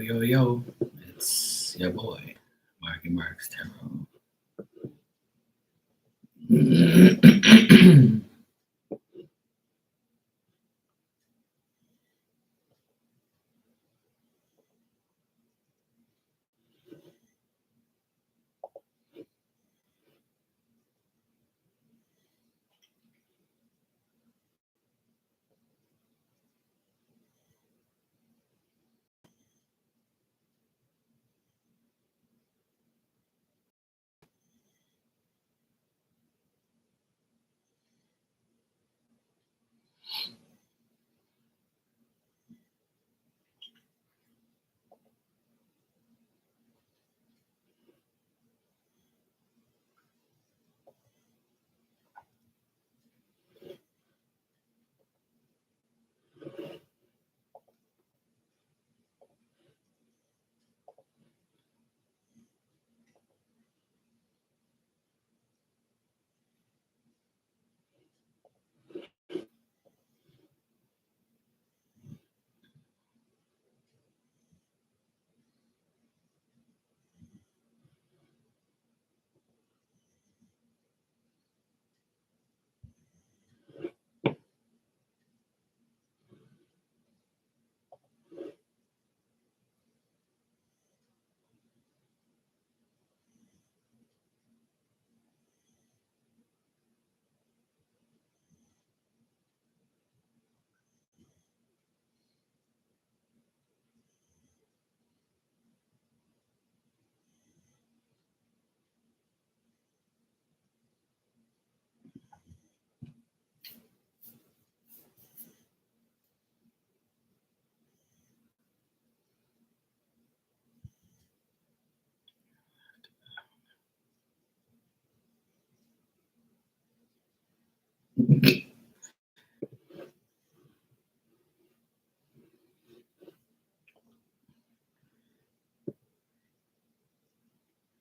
Yo, it's your boy, Marky Marks Tarot.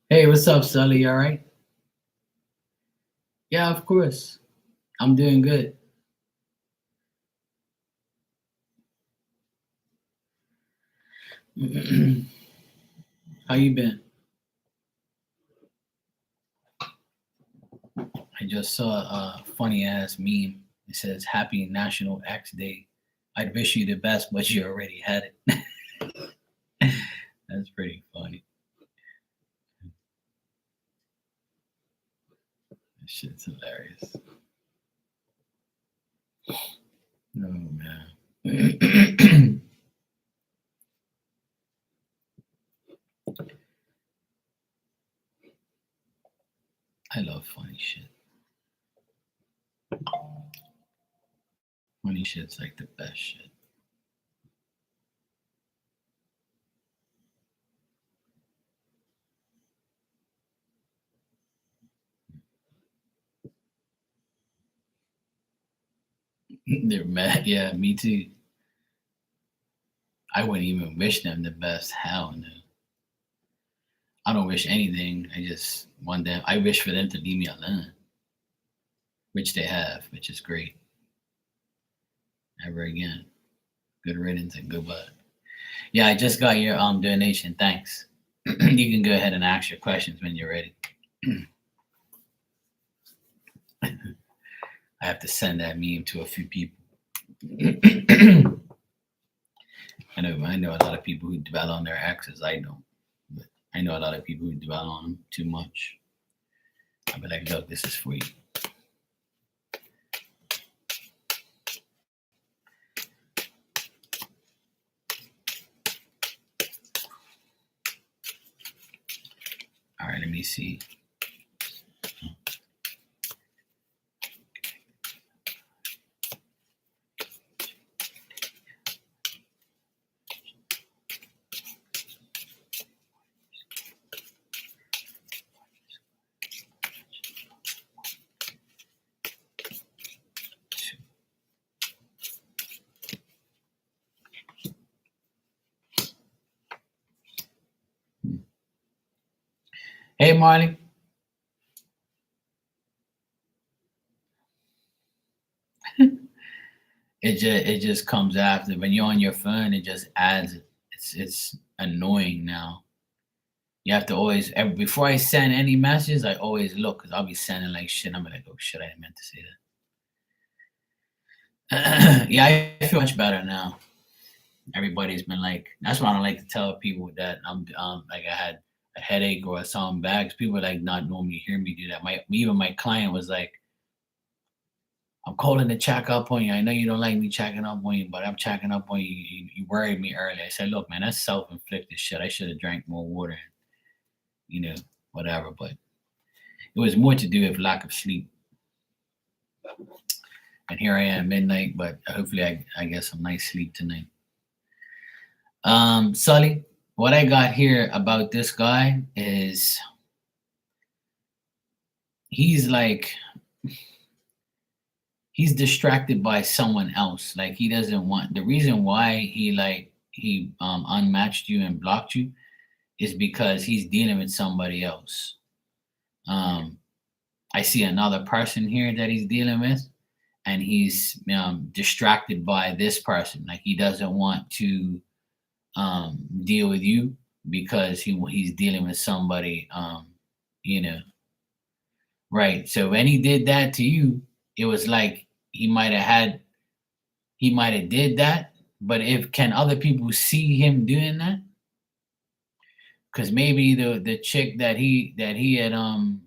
Hey, what's up, Sully? All right? Yeah, of course. I'm doing good. How you been? I just saw a funny ass meme. It says Happy National X Day. I'd wish you the best, but you already had it. That's pretty funny. That shit's hilarious. Oh man. I love funny shit. Funny shit's like the best shit. They're mad. Yeah, me too. I wouldn't even wish them the best. Hell no. I don't wish anything. I just want them. I wish for them to leave me alone, which they have, which is great. Never again. Good riddance and goodbye. Yeah, I just got your donation. Thanks. You can go ahead and ask your questions when you're ready. I have to send that meme to a few people. I know a lot of people who dwell on their exes. I don't, but I know a lot of people who dwell on them too much. I'll be like, look, this is for you. All right, let me see. Hey, Marley. It just comes after when you're on your phone. It just adds it. It's annoying now. You have to always before I send any messages, I always look because I'll be sending like shit. I'm like, oh shit, I meant to say that. Yeah, I feel much better now. Everybody's been like, that's why I don't like to tell people that I'm like I had a headache or something bad. 'Cause people like not normally hear me do that. My even my client was like, I'm calling to check up on you. I know you don't like me checking up on you, but I'm checking up on you. You worried me earlier. I said, look, man, that's self-inflicted shit. I should have drank more water and, you know, whatever. But it was more to do with lack of sleep. And here I am midnight, but hopefully I get some nice sleep tonight. Sully, what I got here about this guy is he's like he's distracted by someone else. Like he doesn't want the reason why he unmatched you and blocked you is because he's dealing with somebody else. Um, I see another person here that he's dealing with, and he's distracted by this person. Like he doesn't want to deal with you because he's dealing with somebody. You know, right? So when he did that to you, it was like he might have did that, but if can other people see him doing that? Because maybe the chick that he had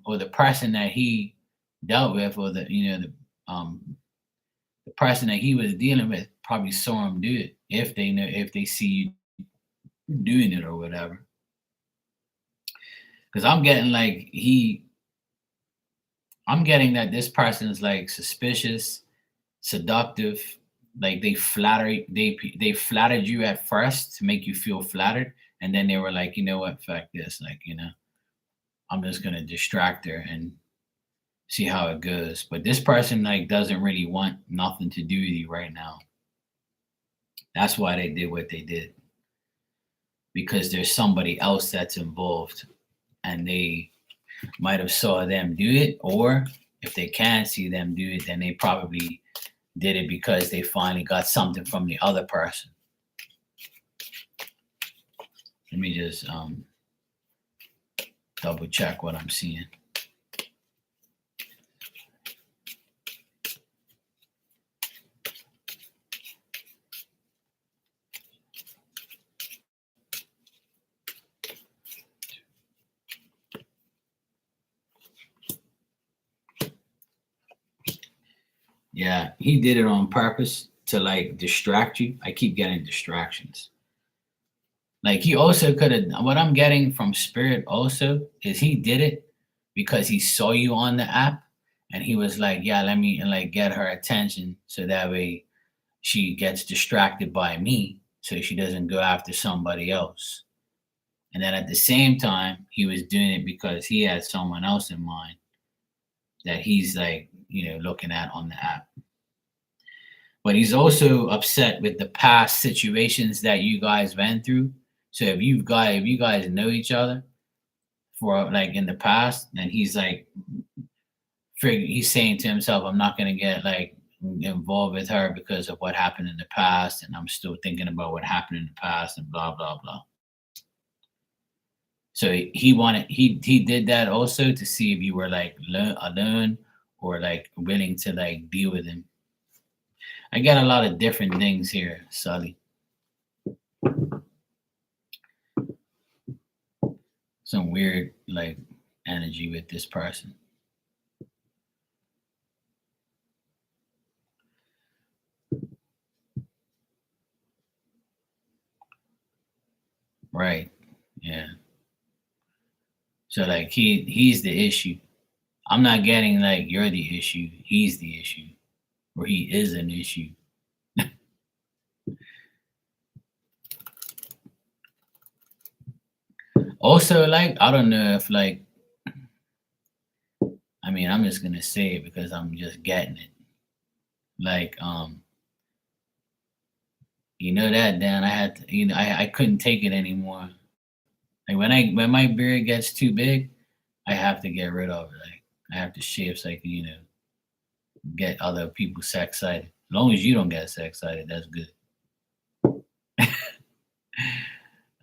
or the person that he dealt with or the person that he was dealing with probably saw him do it if they see you doing it or whatever. Because I'm getting that this person is like suspicious, seductive, like they flattered you at first to make you feel flattered, and then they were like, you know what, fuck this, like I'm just gonna distract her and see how it goes. But this person like doesn't really want nothing to do with you right now. That's why they did what they did because there's somebody else that's involved, and they might have saw them do it, or if they can't see them do it, then they probably did it because they finally got something from the other person. Let me just double check what I'm seeing. Yeah, he did it on purpose to like distract you. I keep getting distractions. Like he also could have what I'm getting from Spirit also is he did it because he saw you on the app and he was like, yeah, let me like get her attention so that way she gets distracted by me so she doesn't go after somebody else. And then at the same time, he was doing it because he had someone else in mind that he's like, looking at on the app. But he's also upset with the past situations that you guys went through. So if you guys know each other for like in the past, then he's like he's saying to himself, I'm not gonna get like involved with her because of what happened in the past, and I'm still thinking about what happened in the past and blah blah blah. So he did that also to see if you were like alone or like willing to like deal with him. I got a lot of different things here, Sully. Some weird like energy with this person. Right. Yeah. So like he's the issue. I'm not getting like you're the issue. He's the issue. Or he is an issue. Also, like, I don't know if like I mean, I'm just gonna say it because I'm just getting it. Like, you know that Dan, I had to, I couldn't take it anymore. Like when my beard gets too big, I have to get rid of it. Like I have to shave so I can, get other people sex excited. As long as you don't get sex excited, that's good.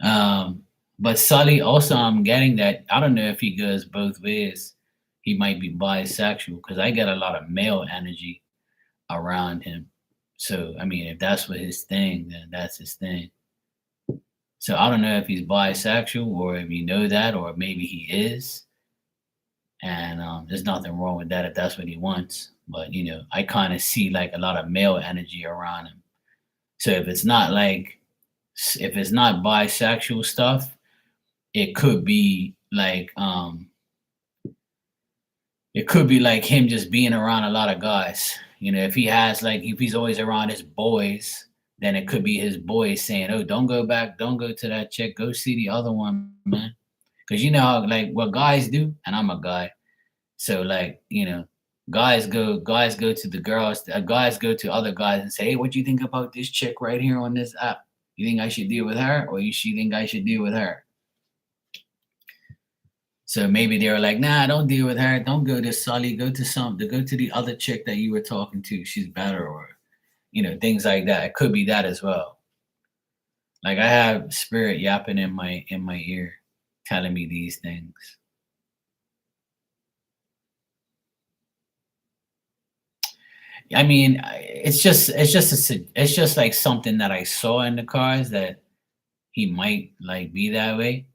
Um, but Sully also, I'm getting that. I don't know if he goes both ways. He might be bisexual because I get a lot of male energy around him. So I mean, if that's what his thing, then that's his thing. So I don't know if he's bisexual or if you know that, or maybe he is. And there's nothing wrong with that if that's what he wants. But I kind of see like a lot of male energy around him. So if it's not bisexual stuff, it could be like him just being around a lot of guys. If he has like if he's always around his boys, then it could be his boys saying, "Oh, don't go back, don't go to that chick, go see the other one, man." Because you know how like what guys do, and I'm a guy, so like guys go to the girls, guys go to other guys and say, "Hey, what do you think about this chick right here on this app? You think I should deal with her, or you think I should deal with her?" So maybe they were like, "Nah, don't deal with her. Don't go to Sully. Go to the other chick that you were talking to. She's better," or things like that. It could be that as well. Like I have spirit yapping in my ear, telling me these things. I mean, it's just like something that I saw in the cars that he might like be that way,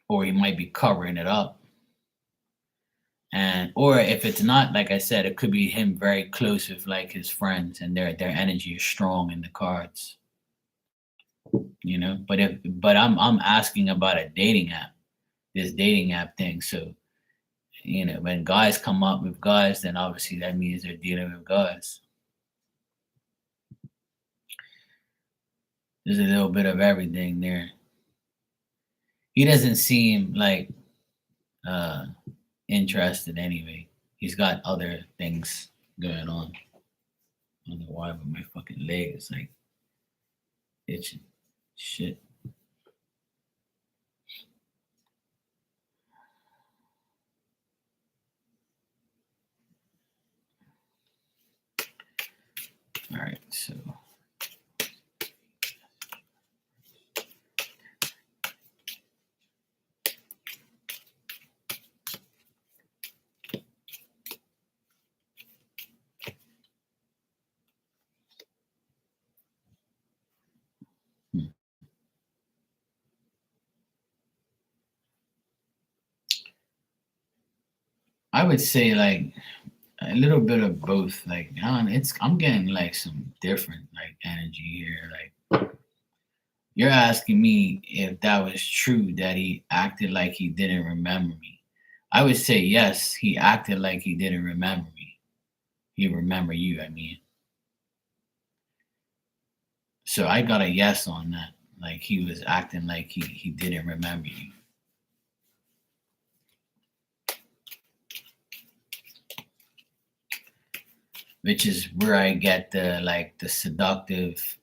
or he might be covering it up. And or if it's not, like I said, it could be him very close with like his friends and their energy is strong in the cards, but I'm asking about a dating app, this dating app thing. So, when guys come up with guys, then obviously that means they're dealing with guys. There's a little bit of everything there. He doesn't seem like uh interested anyway. He's got other things going on. I don't know why, but my fucking leg is like itching. Shit. All right, so hmm. I would say like a little bit of both. Like, I'm getting like some different like energy here. Like, you're asking me if that was true that he acted like he didn't remember me. I would say yes, he acted like he didn't remember me. He remember you, I mean. So I got a yes on that. Like he was acting like he didn't remember you. Which is where I get the seductive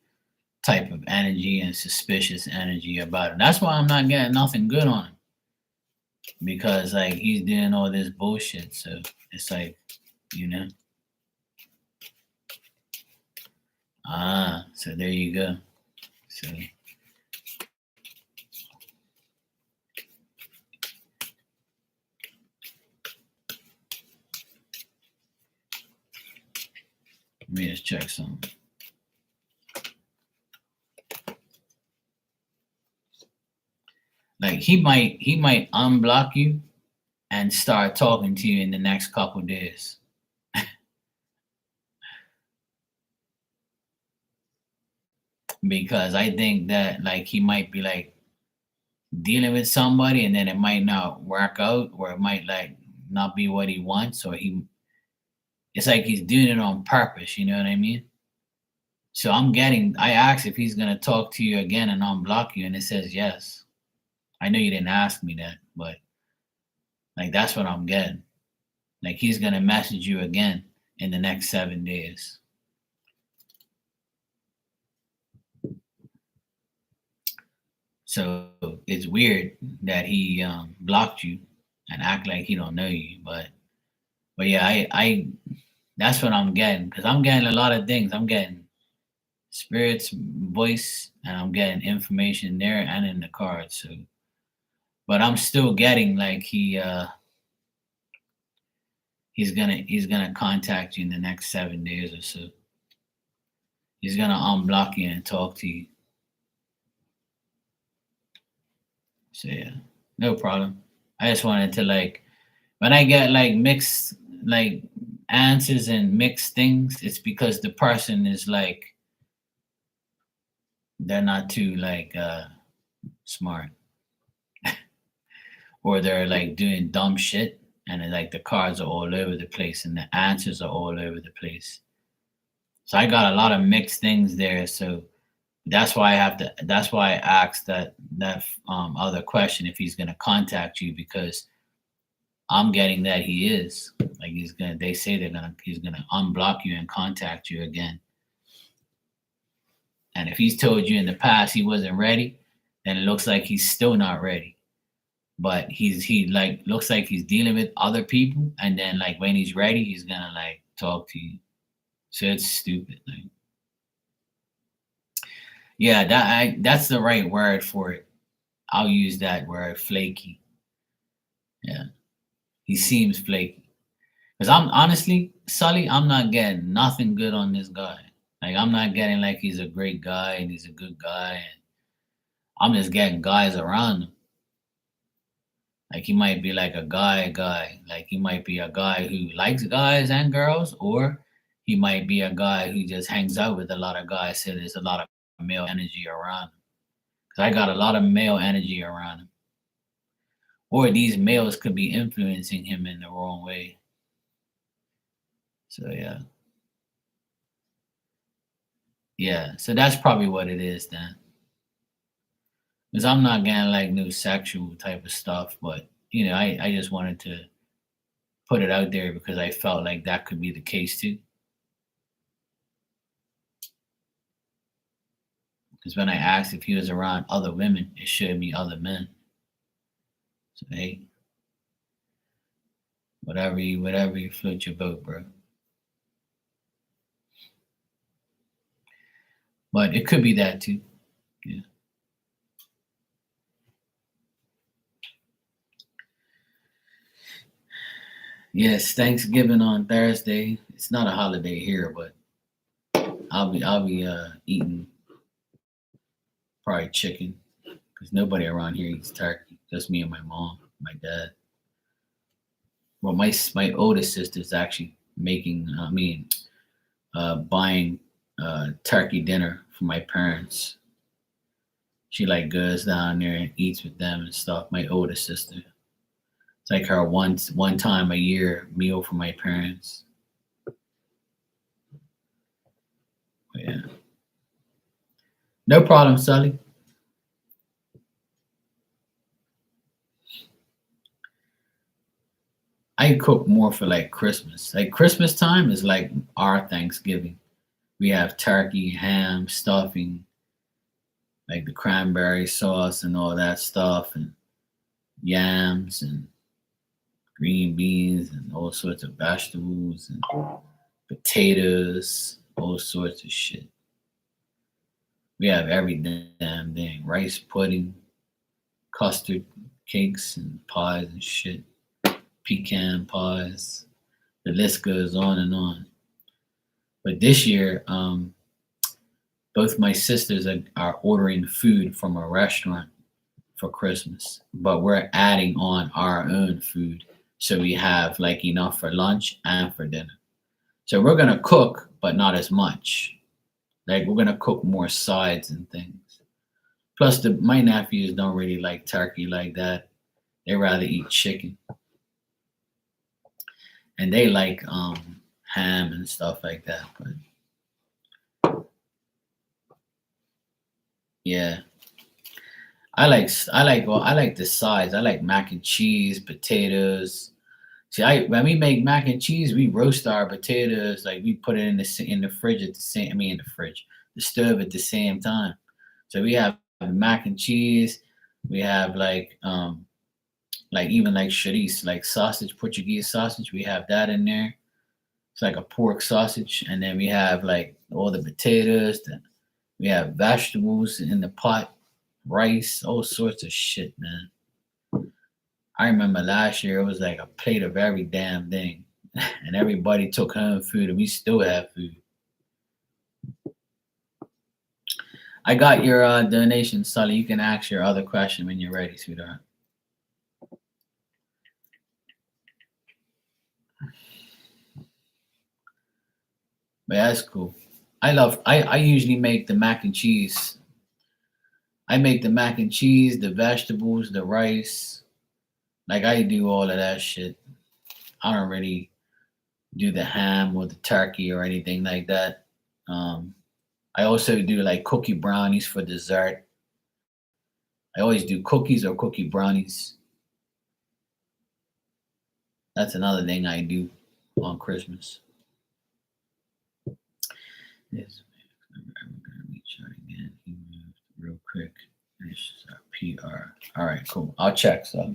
type of energy and suspicious energy about it. That's why I'm not getting nothing good on him. Because like he's doing all this bullshit. So it's like, you know. So there you go. So let me just check something. Like he might unblock you and start talking to you in the next couple days. Because I think that like he might be like dealing with somebody and then it might not work out or it might like not be what he wants, or it's like he's doing it on purpose, you know what I mean? So I asked if he's gonna talk to you again and unblock you, and it says yes. I know you didn't ask me that, but like that's what I'm getting. Like he's gonna message you again in the next 7 days. So it's weird that he blocked you and act like he don't know you, but yeah, I that's what I'm getting because I'm getting a lot of things. I'm getting Spirit's voice, and I'm getting information there and in the cards. So, but I'm still getting like he's gonna contact you in the next 7 days or so. He's gonna unblock you and talk to you. So yeah, no problem. I just wanted to like when I get like mixed like answers and mixed things, it's because the person is like they're not too like smart, or they're like doing dumb shit, and then, like the cards are all over the place and the answers are all over the place. So I got a lot of mixed things there. So that's why I have to. That's why I asked that other question if he's gonna contact you, because I'm getting that he is. Like he's gonna. They say he's gonna unblock you and contact you again. And if he's told you in the past he wasn't ready, then it looks like he's still not ready. But he like looks like he's dealing with other people, and then like when he's ready, he's gonna like talk to you. So it's stupid. Like, yeah, that's the right word for it. I'll use that word, flaky. Yeah, he seems flaky. Cause I'm honestly, Sully, I'm not getting nothing good on this guy. Like I'm not getting like he's a great guy and he's a good guy. And I'm just getting guys around him. Like he might be like a guy. Like he might be a guy who likes guys and girls, or he might be a guy who just hangs out with a lot of guys. So there's a lot of male energy around him. Cause I got a lot of male energy around him. Or these males could be influencing him in the wrong way. So yeah. Yeah. So that's probably what it is then. Because I'm not getting like no sexual type of stuff, but I just wanted to put it out there because I felt like that could be the case too. Because when I asked if he was around other women, it showed me other men. So hey, whatever you float your boat, bro. But it could be that too. Yeah. Yes, Thanksgiving on Thursday. It's not a holiday here, but I'll be eating probably chicken because nobody around here eats turkey. Just me and my mom, my dad. Well, my oldest sister's actually making. Buying turkey dinner for my parents. She like goes down there and eats with them and stuff. My oldest sister. It's like her one time a year meal for my parents. But yeah, no problem, Sully. I cook more for like Christmas. Like Christmas time is like our Thanksgiving. We have turkey, ham, stuffing, like the cranberry sauce and all that stuff, and yams and green beans and all sorts of vegetables and potatoes, all sorts of shit. We have every damn thing: rice pudding, custard cakes and pies and shit, pecan pies. The list goes on and on. But this year, both my sisters are ordering food from a restaurant for Christmas, but we're adding on our own food. So we have like enough for lunch and for dinner. So we're gonna cook, but not as much. Like we're gonna cook more sides and things. Plus, my nephews don't really like turkey like that. They rather eat chicken, and they like ham and stuff like that. But yeah, I like the sides. I like mac and cheese, potatoes. See, when we make mac and cheese, we roast our potatoes. Like we put it in the fridge at the same. I mean, in the fridge, the stove at the same time. So we have mac and cheese. We have like even like chorizo, like sausage, Portuguese sausage. We have that in there. It's like a pork sausage, and then we have like all the potatoes, We have vegetables in the pot, rice, all sorts of shit, man. I remember last year it was like a plate of every damn thing, and everybody took home food, and we still have food. I got your donation, Sully. You can ask your other question when you're ready, sweetheart. But that's cool. I usually make the mac and cheese. I make the mac and cheese, the vegetables, the rice. Like I do all of that shit. I don't really do the ham or the turkey or anything like that. Um, I also do like cookie brownies for dessert. I always do cookies or cookie brownies. That's another thing I do on Christmas. Yes, I'm gonna reach out again. He moved real quick. It's PR. All right, cool. I'll check. So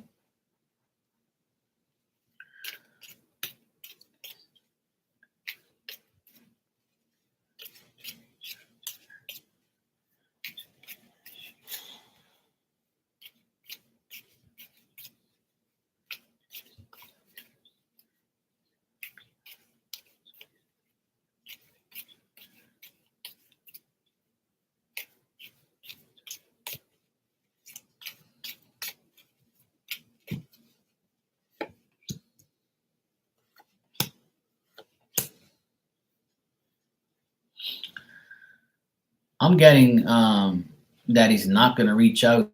I'm getting that he's not gonna reach out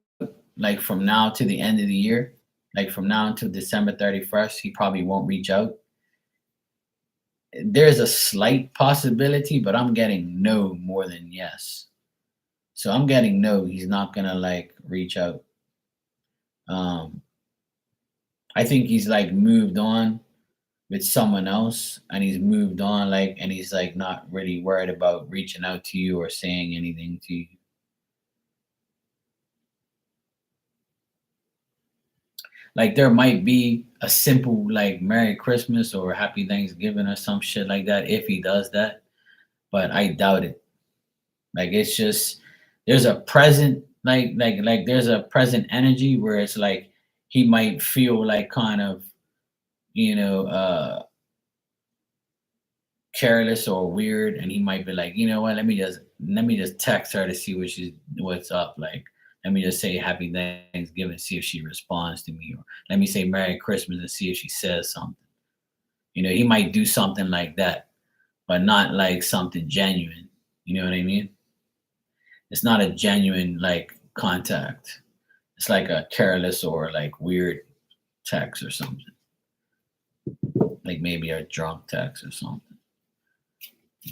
like from now to the end of the year. Like from now until December 31st, he probably won't reach out. There's a slight possibility, but I'm getting no more than yes. So I'm getting no, he's not gonna like reach out. Um, I think he's like moved on with someone else and he's moved on like and he's like not really worried about reaching out to you or saying anything to you. Like there might be a simple like Merry Christmas or Happy Thanksgiving or some shit like that if he does that, but I doubt it. Like it's just there's a present like there's a present energy where it's like he might feel like kind of you know careless or weird, and he might be like, you know what, let me just text her to see what's up. Like let me just say Happy Thanksgiving, see if she responds to me, or let me say Merry Christmas and see if she says something. He might do something like that, but not like something genuine. You know what I mean? It's not a genuine like contact. It's like a careless or like weird text or something. Like maybe a drunk text or something.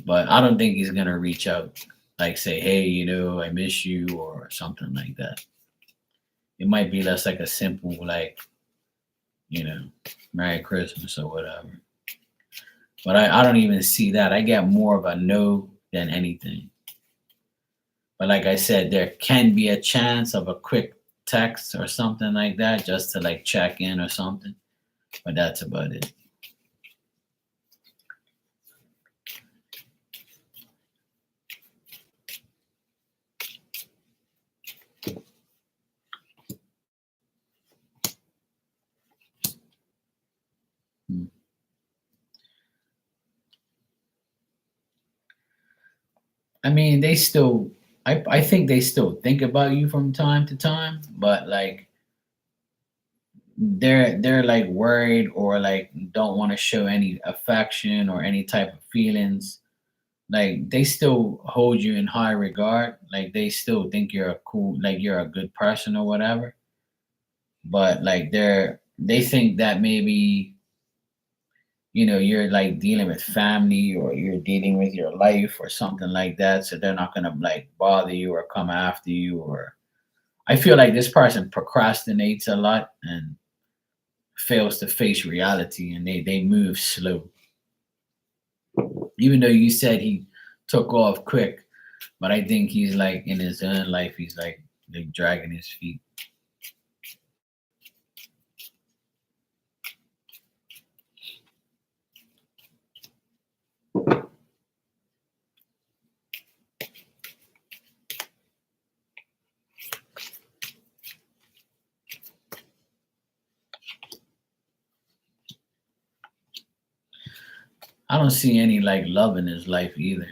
But I don't think he's gonna reach out, like say, "Hey, I miss you" or something like that. It might be less like a simple like, you know, Merry Christmas or whatever. But I don't even see that. I get more of a no than anything. But like I said, there can be a chance of a quick text or something like that, just to like check in or something. But that's about it. Hmm. I mean, they still. I think they still think about you from time to time, but like they're like worried or like don't want to show any affection or any type of feelings. Like they still hold you in high regard. Like they still think you're a cool, like you're a good person or whatever. But like they think that maybe you're like dealing with family or you're dealing with your life or something like that. So they're not gonna like bother you or come after you. Or I feel like this person procrastinates a lot and fails to face reality, and they move slow. Even though you said he took off quick, but I think he's like in his own life, he's like dragging his feet. I don't see any like love in his life either.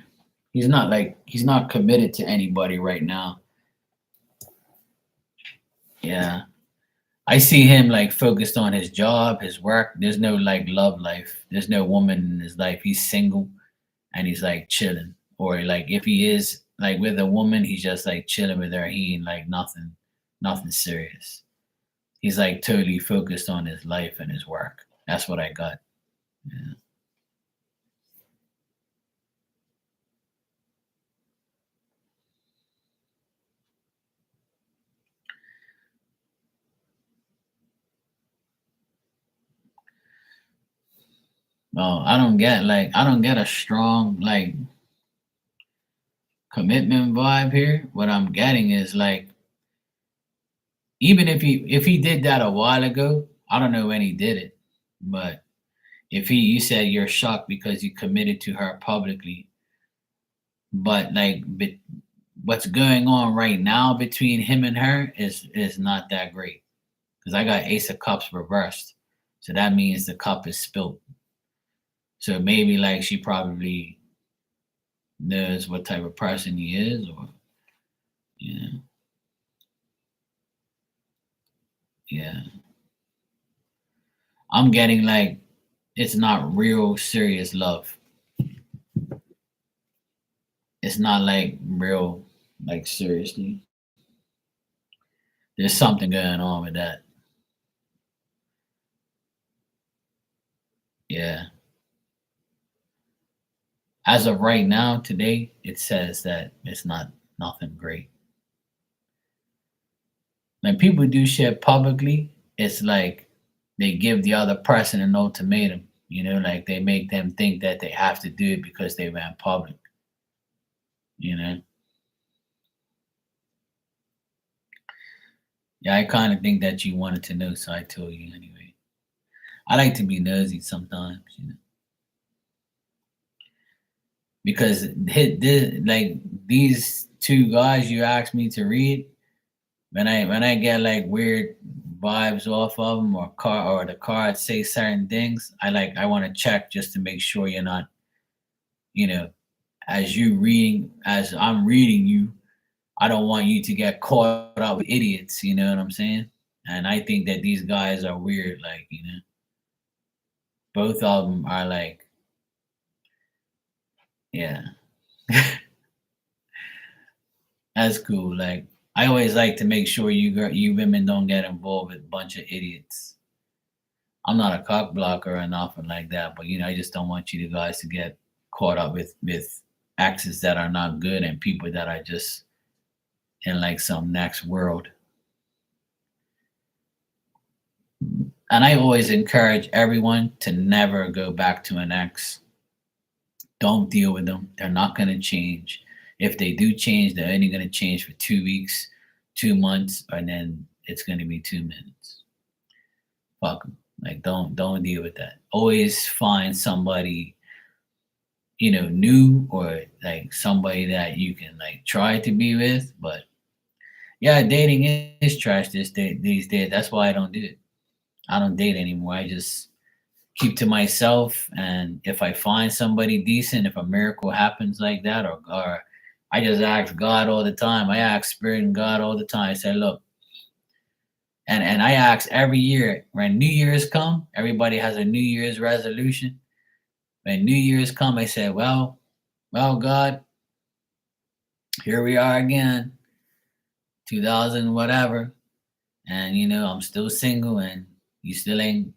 He's not committed to anybody right now. Yeah. I see him like focused on his job, his work. There's no like love life. There's no woman in his life. He's single and he's like chilling. Or like if he is like with a woman, he's just like chilling with her. He ain't like nothing serious. He's like totally focused on his life and his work. That's what I got. Yeah. Well, I don't get a strong like commitment vibe here. What I'm getting is like even if he did that a while ago, I don't know when he did it, but if he you said you're shocked because you committed to her publicly, but what's going on right now between him and her is not that great because I got Ace of Cups reversed, so that means the cup is spilt. So maybe like she probably knows what type of person he is, or yeah, yeah. I'm getting like it's not real serious love. It's not like real, like seriously. There's something going on with that. Yeah. As of right now, today, it says that it's not nothing great. When people do shit publicly, it's like they give the other person an ultimatum. You know, like they make them think that they have to do it because they went public. You know, yeah, I kind of think that you wanted to know, so I told you anyway. I like to be nosy sometimes, you know, because like these two guys you asked me to read, when I get like weird vibes off of them or the cards say certain things, I want to check just to make sure you're not, you know, as I'm reading you, I don't want you to get caught up with idiots, you know what I'm saying? And I think that these guys are weird, like, you know, both of them are like, yeah, that's cool. Like, I always like to make sure you women don't get involved with a bunch of idiots. I'm not a cock blocker or nothing like that, but you know, I just don't want you guys to get caught up with axes that are not good and people that are just in like some next world. And I always encourage everyone to never go back to an ex. Don't deal with them. They're not going to change. If they do change, they're only going to change for 2 weeks, 2 months, and then it's going to be 2 minutes. Fuck 'em. Like don't deal with that. Always find somebody new or like somebody that you can like try to be with. But yeah, dating is trash these days. That's why I don't do it. I don't date anymore. I just keep to myself. And if I find somebody decent, if a miracle happens like that, or I just ask God all the time. I ask Spirit and God all the time. I say, look, and I ask every year when New Year's come, everybody has a New Year's resolution. When New Year's come, I say, well, God, here we are again, 2000 whatever, and I'm still single, and you still ain't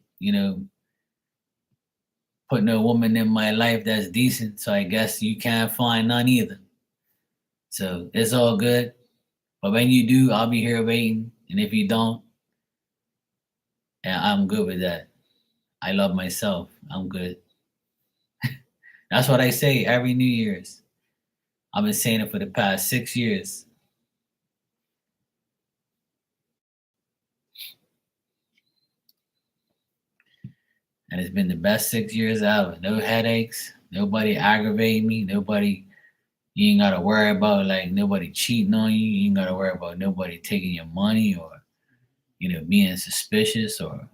put no woman in my life that's decent, so I guess you can't find none either. So it's all good. But when you do, I'll be here waiting. And if you don't, yeah, I'm good with that. I love myself. I'm good. That's what I say every New Year's. I've been saying it for the past 6 years. And it's been the best 6 years ever. No headaches. Nobody aggravating me. You ain't gotta worry about like nobody cheating on you. You ain't gotta worry about nobody taking your money or, being suspicious or,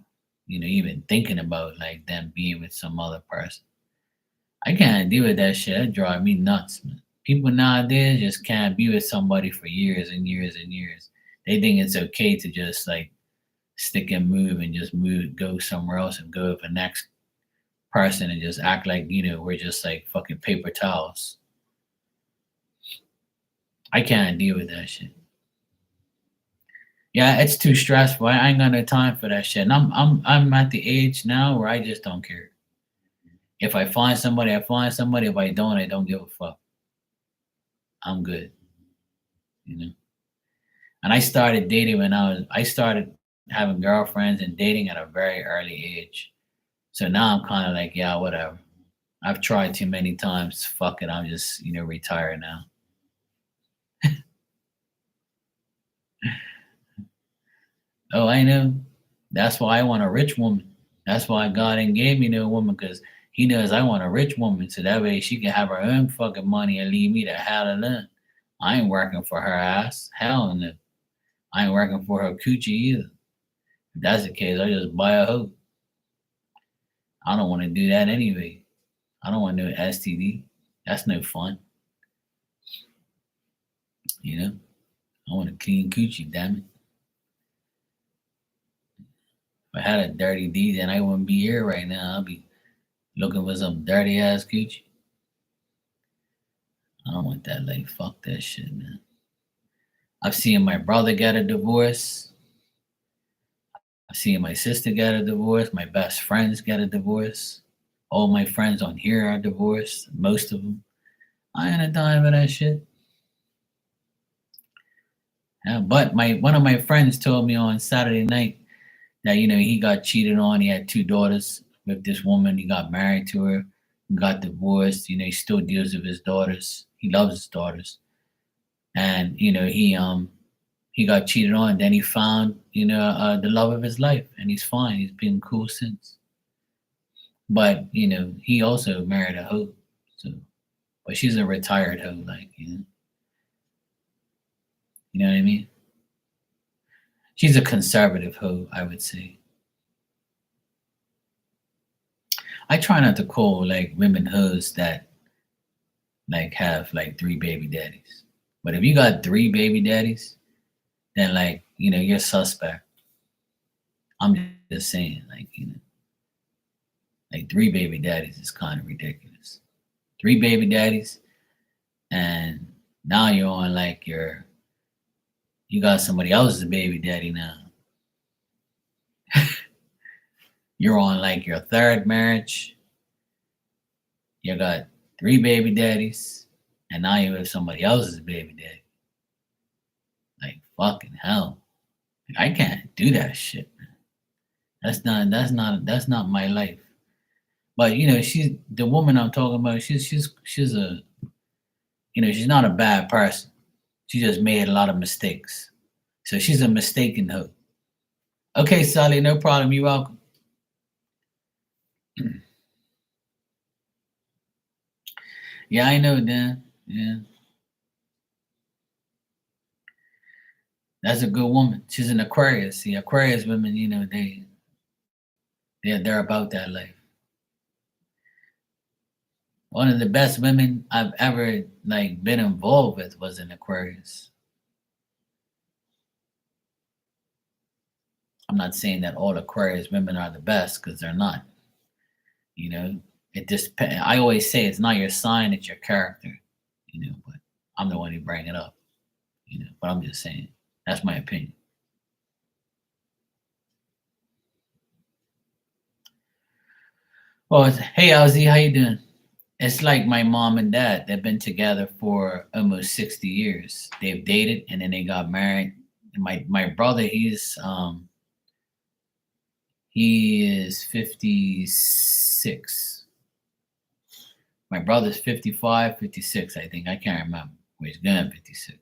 even thinking about like them being with some other person. I can't deal with that shit. That drive me nuts, man. People nowadays just can't be with somebody for years and years and years. They think it's okay to just like stick and move and just move, go somewhere else and go with the next person and just act like, we're just like fucking paper towels. I can't deal with that shit. Yeah, it's too stressful. I ain't got no time for that shit. And I'm at the age now where I just don't care. If I find somebody, I find somebody. If I don't give a fuck. I'm good, you know. And I started dating when I started having girlfriends and dating at a very early age. So now I'm kind of like, yeah, whatever. I've tried too many times. Fuck it. I'm just, retired now. Oh, I know. That's why I want a rich woman. That's why God ain't gave me no woman because He knows I want a rich woman so that way she can have her own fucking money and leave me the hell alone. I ain't working for her ass. Hell no. I ain't working for her coochie either. If that's the case, I just buy a hoe. I don't want to do that anyway. I don't want no STD. That's no fun. You know, I want a clean coochie, damn it. If I had a dirty D, then I wouldn't be here right now. I'll be looking for some dirty ass coochie. I don't want that. Like, fuck that shit, man. I've seen my brother get a divorce. I've seen my sister get a divorce. My best friends get a divorce. All my friends on here are divorced. Most of them. I ain't a dime of that shit. Yeah, but my one of my friends told me on Saturday night that he got cheated on. He had two daughters with this woman. He got married to her, got divorced. He still deals with his daughters. He loves his daughters, and he got cheated on. Then he found the love of his life, and he's fine. He's been cool since. But he also married a hoe, so but she's a retired hoe, like you know what I mean. She's a conservative hoe, I would say. I try not to call like women hoes that like have like three baby daddies. But if you got three baby daddies, then like you're suspect. I'm just saying, like three baby daddies is kind of ridiculous. Three baby daddies, and now you're on like you got somebody else's baby daddy now. You're on like your third marriage. You got three baby daddies, and now you're with somebody else's baby daddy. Like fucking hell. I can't do that shit, man. That's not my life. But she's the woman I'm talking about. She's a she's not a bad person. She just made a lot of mistakes. So she's a mistaken hoe. Okay, Sally, no problem. You're welcome. Yeah, I know, Dan. Yeah, that's a good woman. She's an Aquarius. See, Aquarius women, they're about that life. One of the best women I've ever like been involved with was an Aquarius. I'm not saying that all Aquarius women are the best because they're not. You know, it just I always say it's not your sign, it's your character. But I'm the one who bring it up. But I'm just saying that's my opinion. Well, hey LZ, how you doing? It's like my mom and dad. They've been together for almost 60 years. They've dated and then they got married. My brother, he is 56. My brother's 55, 56, I think. I can't remember. Well, he's going 56.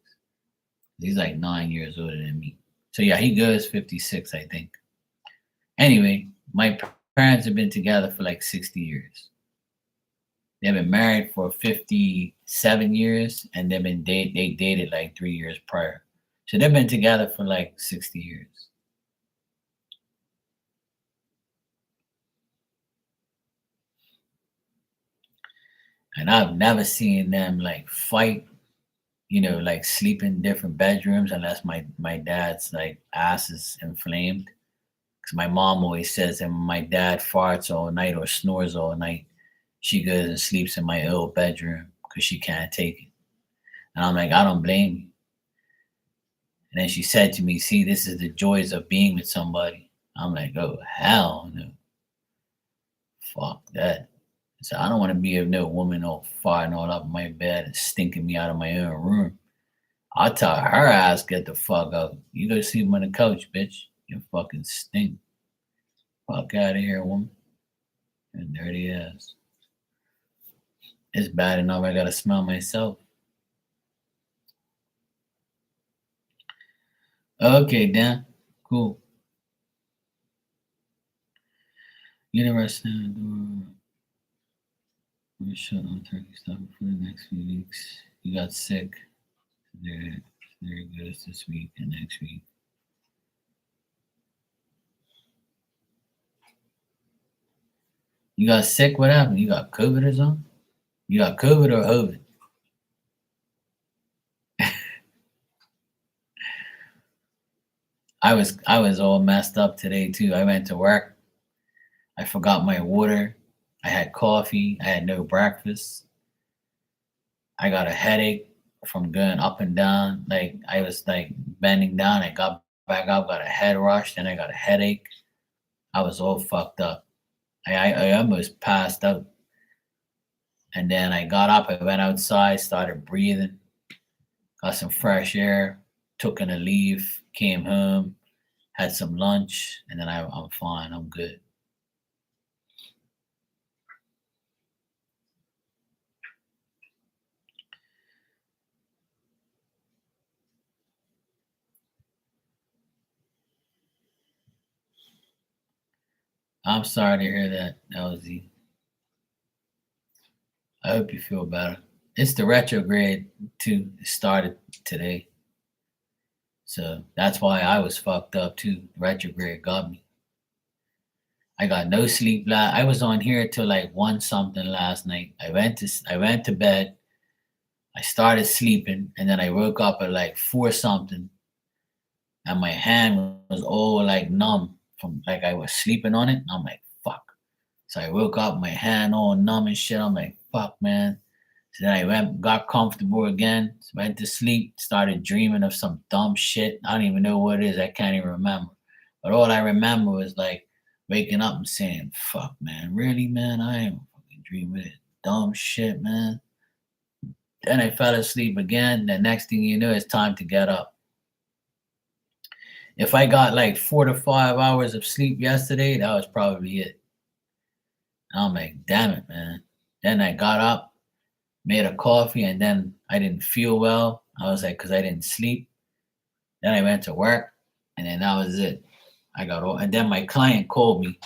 He's like 9 years older than me. So yeah, he goes 56, I think. Anyway, my parents have been together for like 60 years. They've been married for 57 years and they dated like 3 years prior. So they've been together for like 60 years. And I've never seen them like fight, like sleep in different bedrooms unless my dad's like ass is inflamed. Because my mom always says that when my dad farts all night or snores all night, she goes and sleeps in my old bedroom because she can't take it. And I'm like, I don't blame you. And then she said to me, see, this is the joys of being with somebody. I'm like, oh, hell no. Fuck that. So I don't want to be with no woman all farting all up in my bed and stinking me out of my own room. I'll tell her ass, get the fuck up. You go sleep on the couch, bitch. You fucking stink. Fuck out of here, woman. And dirty ass. It's bad enough I gotta smell myself. Okay, Dan. Cool. Universe now. We're shut on turkey stuff for the next few weeks. You got sick. There it goes this week and next week. You got sick? What happened? You got COVID or something? You got COVID or COVID? I was all messed up today too. I went to work. I forgot my water. I had coffee. I had no breakfast. I got a headache from going up and down. Like I was like bending down. I got back up, got a head rush, then I got a headache. I was all fucked up. I almost passed out. And then I got up, I went outside, started breathing, got some fresh air, took in a leave, came home, had some lunch, and then I'm fine. I'm good. I'm sorry to hear that, LZ. I hope you feel better. It's the retrograde too. It started today. So that's why I was fucked up too. Retrograde got me. I got no sleep. I was on here till like one something last night. I went to bed. I started sleeping, and then I woke up at like four something, and my hand was all like numb from like I was sleeping on it. I'm like, fuck. So I woke up, my hand all numb and shit. I'm like, fuck, man. So then I went, got comfortable again, went to sleep, started dreaming of some dumb shit. I don't even know what it is. I can't even remember. But all I remember was like waking up and saying, fuck, man, really, man? I ain't fucking dreaming of dumb shit, man. Then I fell asleep again. The next thing you know, it's time to get up. If I got like 4 to 5 hours of sleep yesterday, that was probably it. I'm like, damn it, man. Then I got up, made a coffee, and then I didn't feel well. I was like, because I didn't sleep. Then I went to work, and then that was it. I got all, and then my client called me.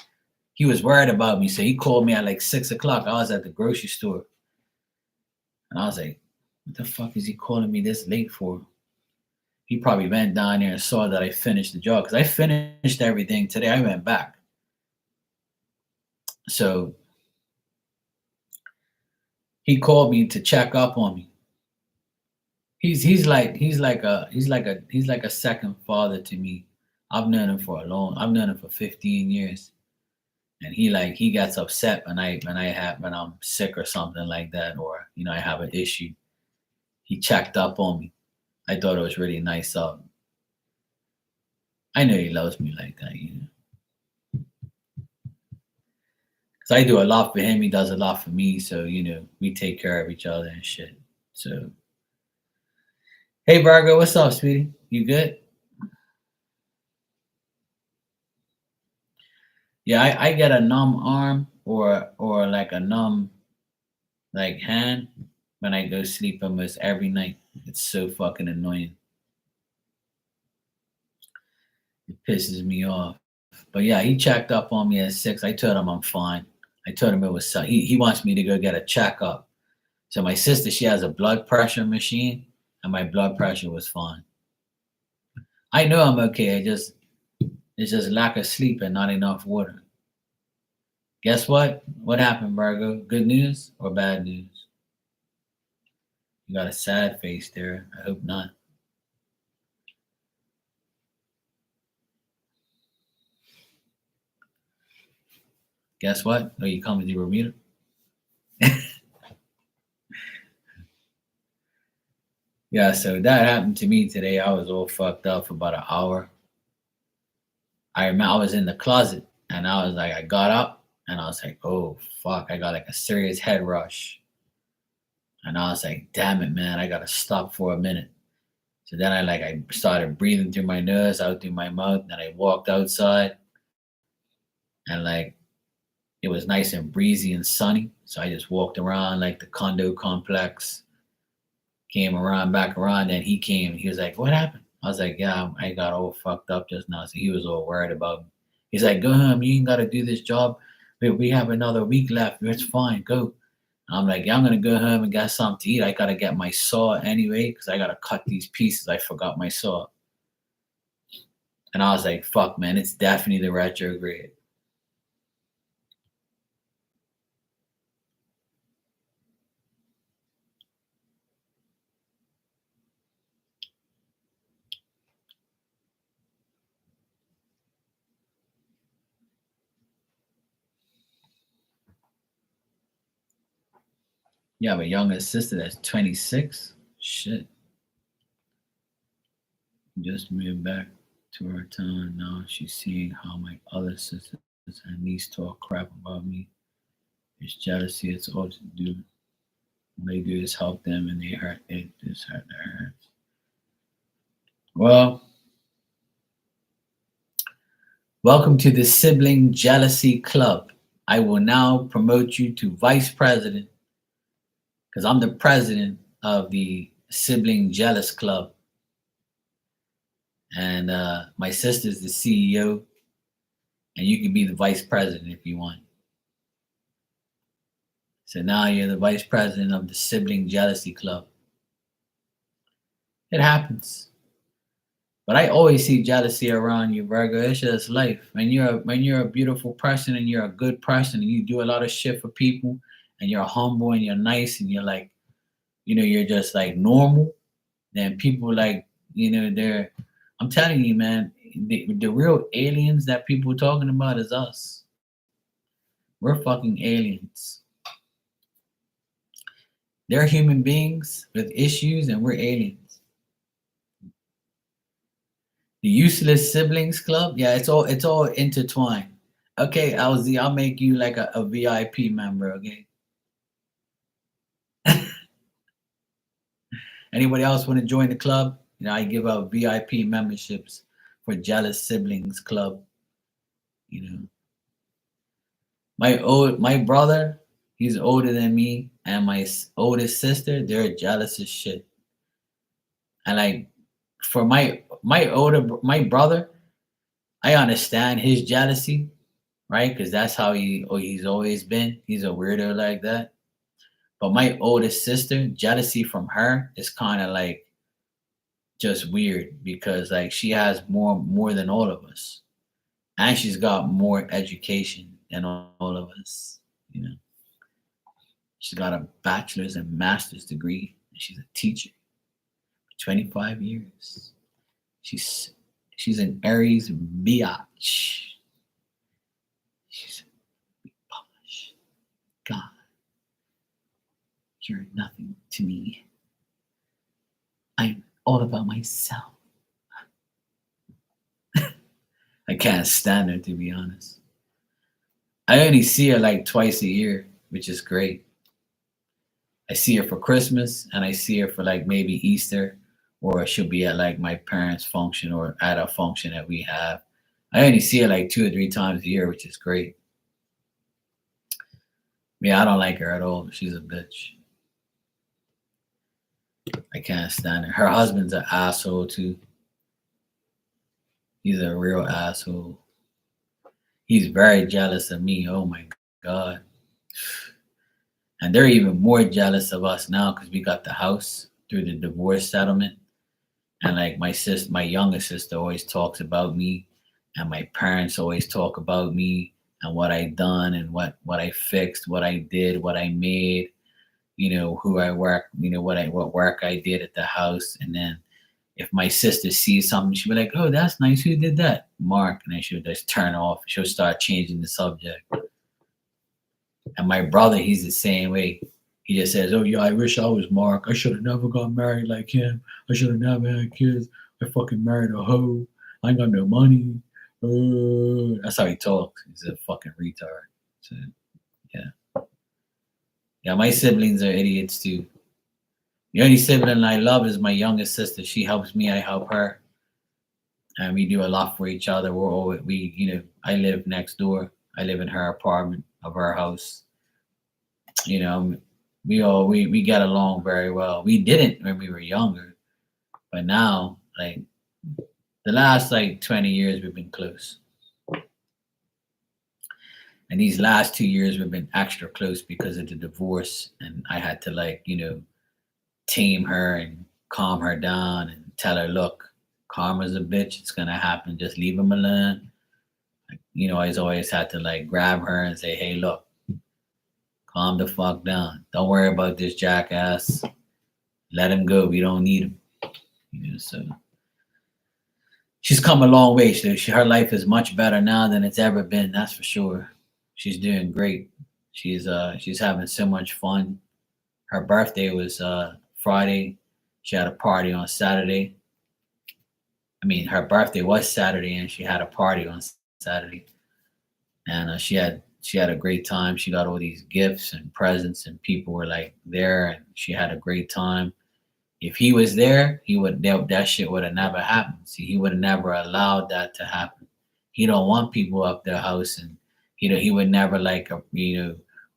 He was worried about me, so he called me at like 6 o'clock. I was at the grocery store, and I was like, what the fuck is he calling me this late for? He probably went down there and saw that I finished the job because I finished everything today. I went back. So he called me to check up on me. He's like a second father to me. I've known him for 15 years. And he gets upset when I'm sick or something like that, or I have an issue. He checked up on me. I thought it was really nice of him. I know he loves me like that. Because I do a lot for him, he does a lot for me. So, we take care of each other and shit. So, hey, Virgo, what's up, sweetie? You good? Yeah, I get a numb arm or like a numb like hand when I go sleep almost every night. It's so fucking annoying. It pisses me off. But yeah, he checked up on me at 6. I told him I'm fine. I told him it was he wants me to go get a checkup. So my sister, she has a blood pressure machine, and my blood pressure was fine. I know I'm okay. It's just lack of sleep and not enough water. Guess what? What happened, Virgo? Good news or bad news? You got a sad face there. I hope not. Guess what? Oh, you coming to Bermuda? Yeah, so that happened to me today. I was all fucked up for about an hour. I remember I was in the closet and I was like, I got up and I was like, oh fuck, I got like a serious head rush. And I was like, damn it, man, I gotta stop for a minute. So then I started breathing through my nose, out through my mouth. Then I walked outside and like it was nice and breezy and sunny. So I just walked around like the condo complex, came around back around. Then he came. He was like, "What happened?" I was like, "Yeah, I got all fucked up just now." So he was all worried about me. He's like, "Go home. You ain't got to do this job. We have another week left. It's fine. Go." I'm like, "Yeah, I'm gonna go home and get something to eat. I gotta get my saw anyway because I gotta cut these pieces. I forgot my saw." And I was like, "Fuck, man, it's definitely the retrograde." You have a younger sister that's 26. Shit, just moved back to her town now. She's seeing how my other sisters and niece talk crap about me. It's jealousy. It's all to do. All they do is help them, and they hurt. It just hurt their hearts. Well, welcome to the Sibling Jealousy Club. I will now promote you to vice president because I'm the president of the Sibling Jealous Club, and my sister's the CEO, and you can be the vice president if you want. So now you're the vice president of the Sibling Jealousy Club. It happens. But I always see jealousy around you, Virgo. It's just life. When you're a beautiful person and you're a good person and you do a lot of shit for people and you're humble and you're nice and you're like, you're just like normal, then people like, they're I'm telling you, man, the real aliens that people talking about is us. We're fucking aliens. They're human beings with issues and we're aliens. The Useless Siblings Club, yeah, it's all intertwined. Okay, LZ, I'll make you like a VIP member, okay? Anybody else want to join the club? I give out VIP memberships for Jealous Siblings Club. You know, my brother, he's older than me, and my oldest sister, they're jealous as shit. And like for my brother, I understand his jealousy, right? Because that's how he's always been. He's a weirdo like that. But my oldest sister, jealousy from her is kind of like just weird because like she has more than all of us, and she's got more education than all of us. You know, she's got a bachelor's and master's degree, and she's a teacher for 25 years. She's she's an Aries biatch. She's Polish. God, you're nothing to me. I'm all about myself. I can't stand her, to be honest. I only see her like twice a year, which is great. I see her for Christmas and I see her for like maybe Easter, or she'll be at like my parents' function or at a function that we have. I only see her like 2 or 3 times a year, which is great. Yeah, I don't like her at all. She's a bitch. I can't stand her. Her husband's an asshole too. He's a real asshole. He's very jealous of me. Oh my God. And they're even more jealous of us now because we got the house through the divorce settlement. And like my youngest sister always talks about me, and my parents always talk about me and what I done and what I fixed, what I did, what I made. who I work, what work I did at the house. And then if my sister sees something, she'll be like, "Oh, that's nice. Who did that?" Mark. And then she'll just turn off. She'll start changing the subject. And my brother, he's the same way. He just says, "Oh yeah, I wish I was Mark. I should have never got married like him. I should have never had kids. I fucking married a hoe. I ain't got no money." That's how he talks. He's a fucking retard. So yeah, yeah. My siblings are idiots too. The only sibling I love is my youngest sister. She helps me. I help her, and we do a lot for each other. We're always, I live next door. I live in her apartment of her house. You know, we get along very well. We didn't when we were younger, but now, like the last like 20 years, we've been close. And these last 2 years, we've been extra close because of the divorce, and I had to tame her and calm her down and tell her, look, karma's a bitch. It's gonna happen. Just leave him alone. I always had to grab her and say, hey, look, calm the fuck down. Don't worry about this jackass. Let him go. We don't need him. So she's come a long way. Her life is much better now than it's ever been. That's for sure. She's doing great. She's having so much fun. Her birthday was Friday. She had a party on Saturday. I mean, her birthday was Saturday, and she had a party on Saturday. And she had a great time. She got all these gifts and presents, and people were there, and she had a great time. If he was there, that shit would have never happened. See, he would have never allowed that to happen. He don't want people up their house, and he would never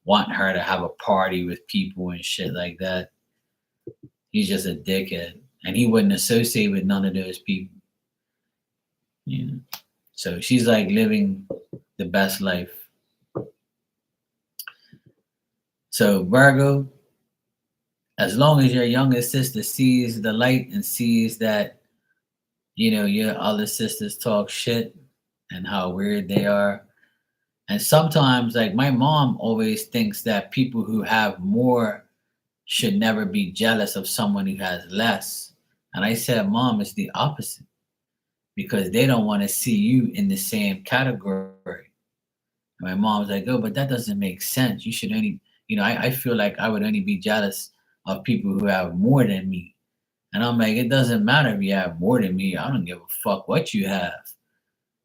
want her to have a party with people and shit like that. He's just a dickhead, and he wouldn't associate with none of those people. So she's living the best life. So Virgo, as long as your youngest sister sees the light and sees that, your other sisters talk shit and how weird they are. And sometimes, my mom always thinks that people who have more should never be jealous of someone who has less. And I said, Mom, it's the opposite, because they don't want to see you in the same category. And my mom's like, oh, but that doesn't make sense. You should only, I feel like I would only be jealous of people who have more than me. And I'm like, it doesn't matter if you have more than me. I don't give a fuck what you have.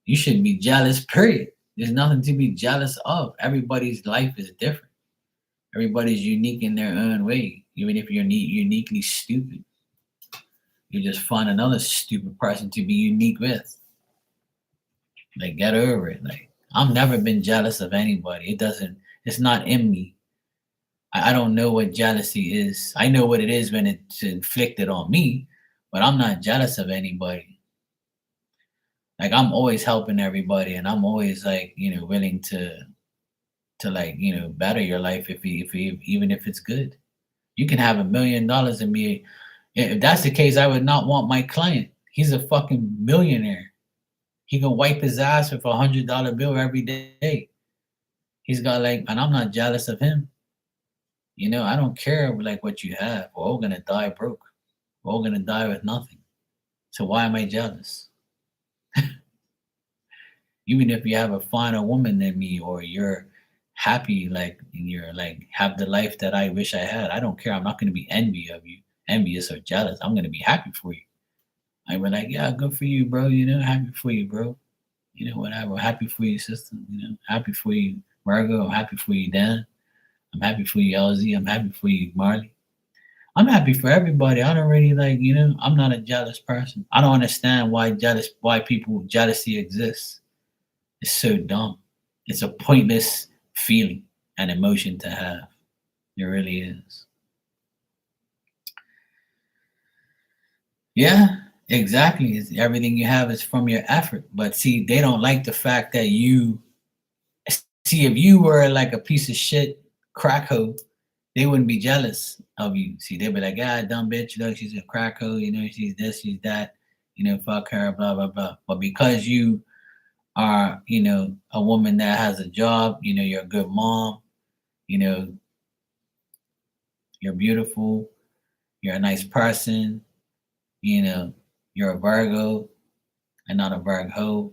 You shouldn't be jealous, period. There's nothing to be jealous of. Everybody's life is different. Everybody's unique in their own way. Even if you're uniquely stupid, you just find another stupid person to be unique with. Get over it. I've never been jealous of anybody. It's not in me. I don't know what jealousy is. I know what it is when it's inflicted on me, but I'm not jealous of anybody. I'm always helping everybody, and I'm always willing to better your life if even if it's good. You can have $1 million in me. If that's the case, I would not want my client. He's a fucking millionaire. He can wipe his ass with $100 bill every day. He's got and I'm not jealous of him. I don't care what you have. We're all gonna die broke. We're all gonna die with nothing. So why am I jealous? Even if you have a finer woman than me, or you're happy, you're have the life that I wish I had, I don't care. I'm not gonna be envious or jealous. I'm gonna be happy for you. I'm yeah, good for you, bro. Happy for you, bro. Whatever. Happy for you, sister. Happy for you, Margo. I'm happy for you, Dan. I'm happy for you, LZ. I'm happy for you, Marley. I'm happy for everybody. I don't really I'm not a jealous person. I don't understand why jealousy exists. It's so dumb. It's a pointless feeling and emotion to have. It really is. Yeah, exactly. Everything you have is from your effort. But see, they don't like the fact that if you were a piece of shit crack hoe, they wouldn't be jealous of you. See, they'd be like, ah, dumb bitch, look, she's a crack hoe, she's this, she's that, fuck her, blah, blah, blah. But because you are, a woman that has a job, you're a good mom, You're beautiful. You're a nice person. You know, you're a Virgo and not a Virgo.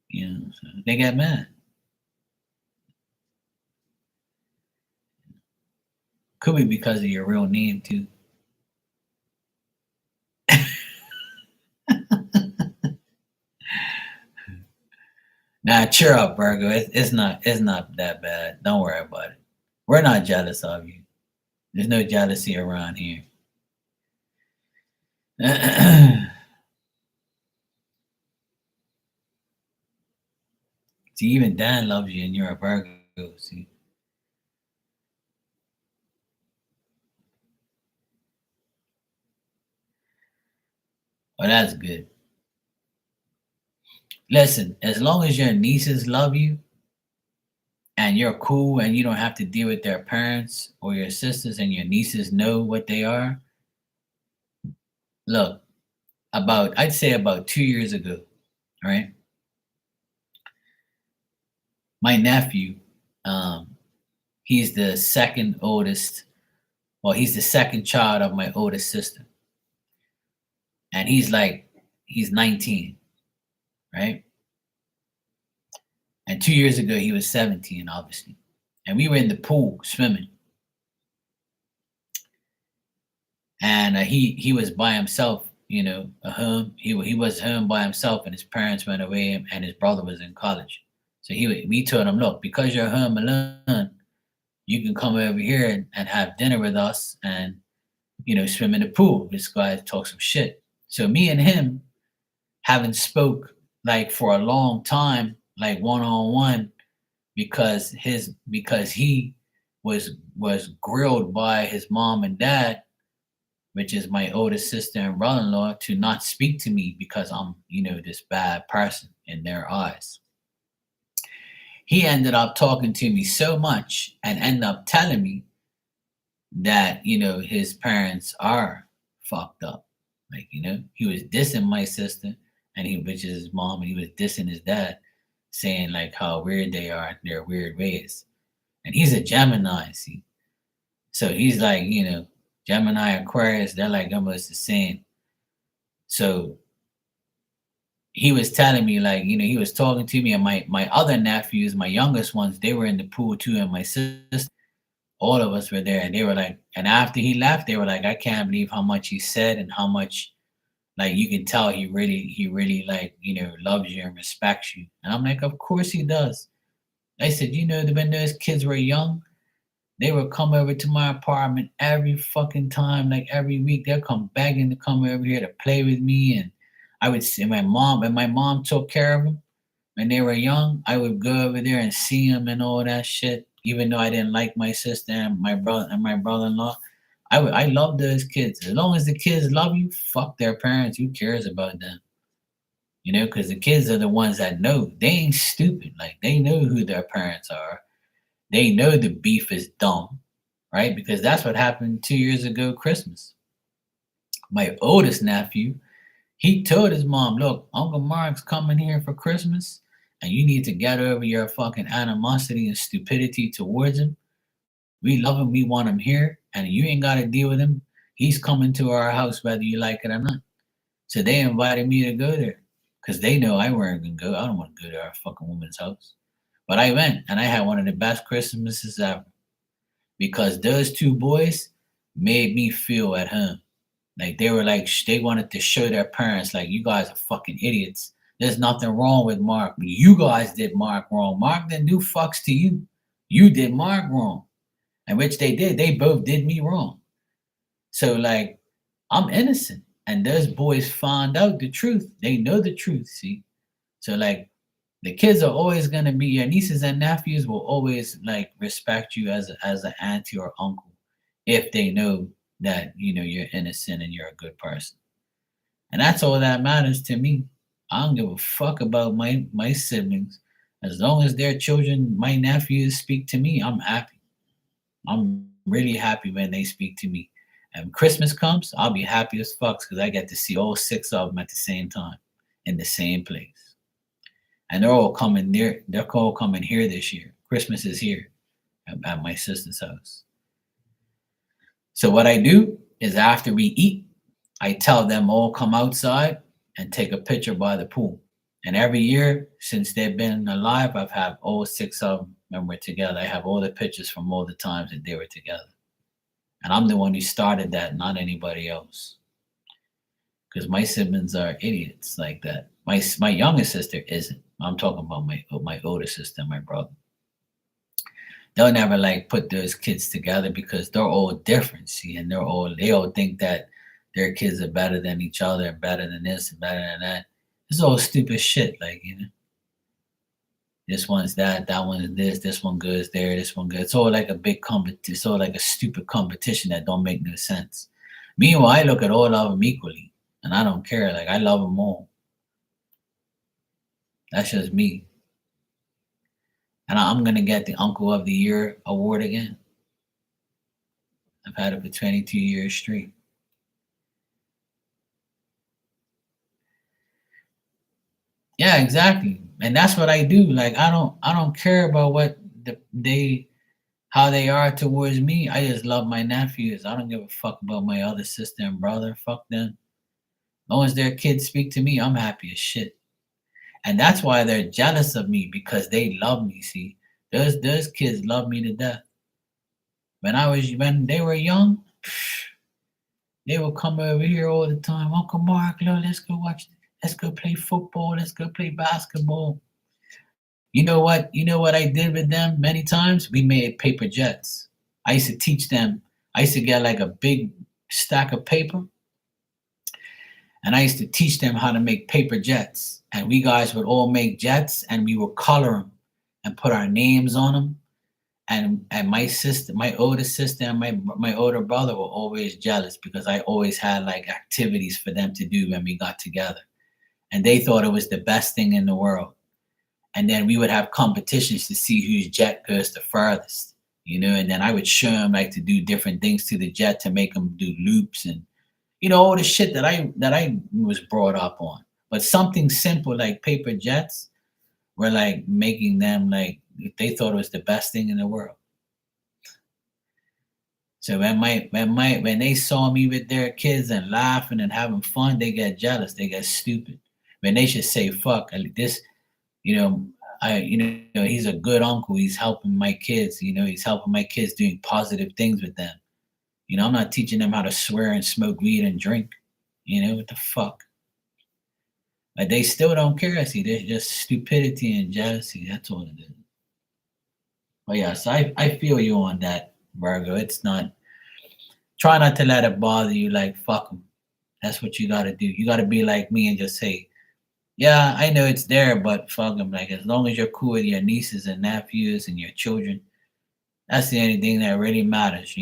You know, so they get mad. Could be because of your real name too. Nah, cheer up, Virgo. It's not that bad. Don't worry about it. We're not jealous of you. There's no jealousy around here. See, even Dan loves you, and you're a Virgo. See, well, that's good. Listen, as long as your nieces love you and you're cool and you don't have to deal with their parents or your sisters and your nieces know what they are, look, I'd say about 2 years ago, right? My nephew, um, he's the second oldest, well, he's the second child of my oldest sister. And he's 19, right? And 2 years ago, he was 17, obviously. And we were in the pool swimming. And he was by himself, home. He was home by himself, and his parents went away, and his brother was in college. So we told him, look, because you're home alone, you can come over here and have dinner with us, and swim in the pool. This guy talk some shit. So me and him haven't spoke like for a long time, like one on one, because he was grilled by his mom and dad, which is my oldest sister and brother-in-law, to not speak to me because I'm, this bad person in their eyes. He ended up talking to me so much and ended up telling me that, his parents are fucked up. Like, he was dissing my sister which is his mom, and he was dissing his dad, saying like how weird they are, their weird ways. And he's a Gemini, see. So he's like, Gemini, Aquarius, they're like almost the same. So he was telling me, like, he was talking to me, and my other nephews, my youngest ones, they were in the pool too, and my sister, all of us were there, and they were like, and after he left, they were like, I can't believe how much he said and how much, like, you can tell he really like, loves you and respects you. And I'm like, of course he does. I said, when those kids were young, they would come over to my apartment every fucking time, like every week. They'll come begging to come over here to play with me. And I would see my mom took care of them when they were young. I would go over there and see them and all that shit. Even though I didn't like my sister and my brother-in-law, I love those kids. As long as the kids love you, fuck their parents. Who cares about them? Because the kids are the ones that know. They ain't stupid. Like, they know who their parents are. They know the beef is dumb, right? Because that's what happened 2 years ago, Christmas. My oldest nephew, he told his mom, look, Uncle Mark's coming here for Christmas, and you need to get over your fucking animosity and stupidity towards him. We love him, we want him here, and you ain't got to deal with him. He's coming to our house whether you like it or not. So they invited me to go there because they know I weren't going to go. I don't want to go to our fucking woman's house. But I went, and I had one of the best Christmases ever because those two boys made me feel at home. Like, they were like, they wanted to show their parents, like, you guys are fucking idiots. There's nothing wrong with Mark. You guys did Mark wrong. Mark didn't do fucks to you. You did Mark wrong. And which they did. They both did me wrong. So, like, I'm innocent. And those boys found out the truth. They know the truth, see? So, like, the kids are always gonna be your nieces and nephews will always like respect you as an auntie or uncle if they know that you're innocent and you're a good person. And that's all that matters to me. I don't give a fuck about my siblings. As long as their children, my nephews, speak to me, I'm happy. I'm really happy when they speak to me. And when Christmas comes, I'll be happy as fuck because I get to see all six of them at the same time in the same place. And they're all coming there. They're all coming here this year. Christmas is here at my sister's house. So what I do is after we eat, I tell them all come outside and take a picture by the pool. And every year since they've been alive, I've had all six of them when we're together. I have all the pictures from all the times that they were together. And I'm the one who started that, not anybody else. Because my siblings are idiots like that. My youngest sister isn't. I'm talking about my older sister, my brother. They'll never like put those kids together because they're all different, see, and they all think that their kids are better than each other, better than this, and better than that. It's all stupid shit, like this one's that, that one is this one goes there, this one goes. It's all like a big competition. It's all like a stupid competition that don't make no sense. Meanwhile, I look at all of them equally, and I don't care. Like I love them all. That's just me. And I'm gonna get the Uncle of the Year award again. I've had it for 22 years straight. Yeah, exactly. And that's what I do. Like I don't care about what they how they are towards me. I just love my nephews. I don't give a fuck about my other sister and brother. Fuck them. As long as their kids speak to me, I'm happy as shit. And that's why they're jealous of me because they love me. See, those kids love me to death. When they were young, they would come over here all the time. Uncle Mark, look, let's go watch. Let's go play football. Let's go play basketball. You know what? You know what I did with them many times? We made paper jets. I used to teach them. I used to get like a big stack of paper, and I used to teach them how to make paper jets. And we guys would all make jets, and we would color them and put our names on them. And my sister, my older sister, and my older brother were always jealous because I always had like activities for them to do when we got together, and they thought it was the best thing in the world. And then we would have competitions to see whose jet goes the furthest, and then I would show them like to do different things to the jet to make them do loops and all the shit that I was brought up on. But something simple like paper jets were like making them like they thought it was the best thing in the world. So when they saw me with their kids and laughing and having fun, they get jealous, they get stupid. When they should say fuck this, you know, he's a good uncle. He's helping my kids. He's helping my kids doing positive things with them. I'm not teaching them how to swear and smoke weed and drink. What the fuck? But they still don't care. See, there's just stupidity and jealousy. That's all it is. But yes, I feel you on that, Virgo. It's not. Try not to let it bother you. Like fuck them. That's what you got to do. You got to be like me and just say, yeah, I know it's there, but fuck them. Like as long as you're cool with your nieces and nephews and your children, that's the only thing that really matters.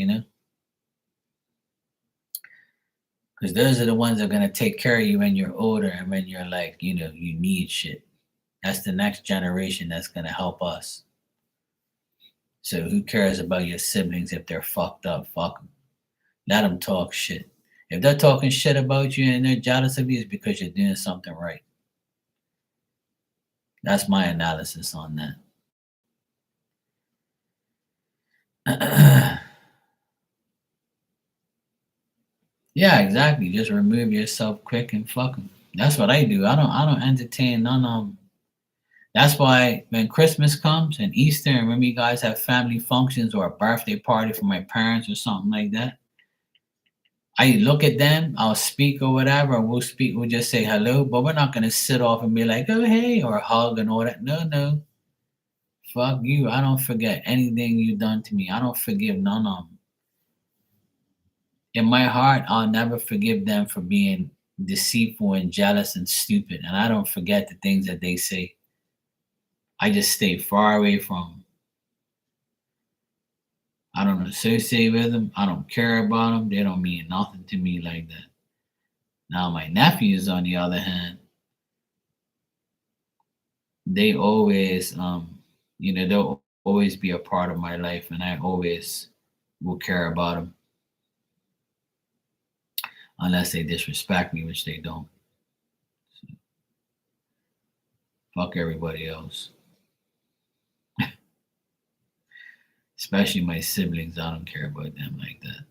Because those are the ones that are gonna take care of you when you're older and when you're like, you need shit. That's the next generation that's gonna help us. So who cares about your siblings if they're fucked up? Fuck them. Let them talk shit. If they're talking shit about you and they're jealous of you, it's because you're doing something right. That's my analysis on that. Yeah, exactly. Just remove yourself quick and fuck them. That's what I do. I don't entertain none of them. That's why when Christmas comes and Easter and when we guys have family functions or a birthday party for my parents or something like that, I look at them, I'll speak or whatever, and we'll just say hello, but we're not gonna sit off and be like, oh hey, or hug and all that. No, no. Fuck you. I don't forget anything you done to me. I don't forgive none of them. In my heart, I'll never forgive them for being deceitful and jealous and stupid. And I don't forget the things that they say. I just stay far away from them. I don't associate with them. I don't care about them. They don't mean nothing to me like that. Now, my nephews, on the other hand, they always, they'll always be a part of my life, and I always will care about them unless they disrespect me, which they don't. So, fuck everybody else, especially my siblings. I don't care about them like that.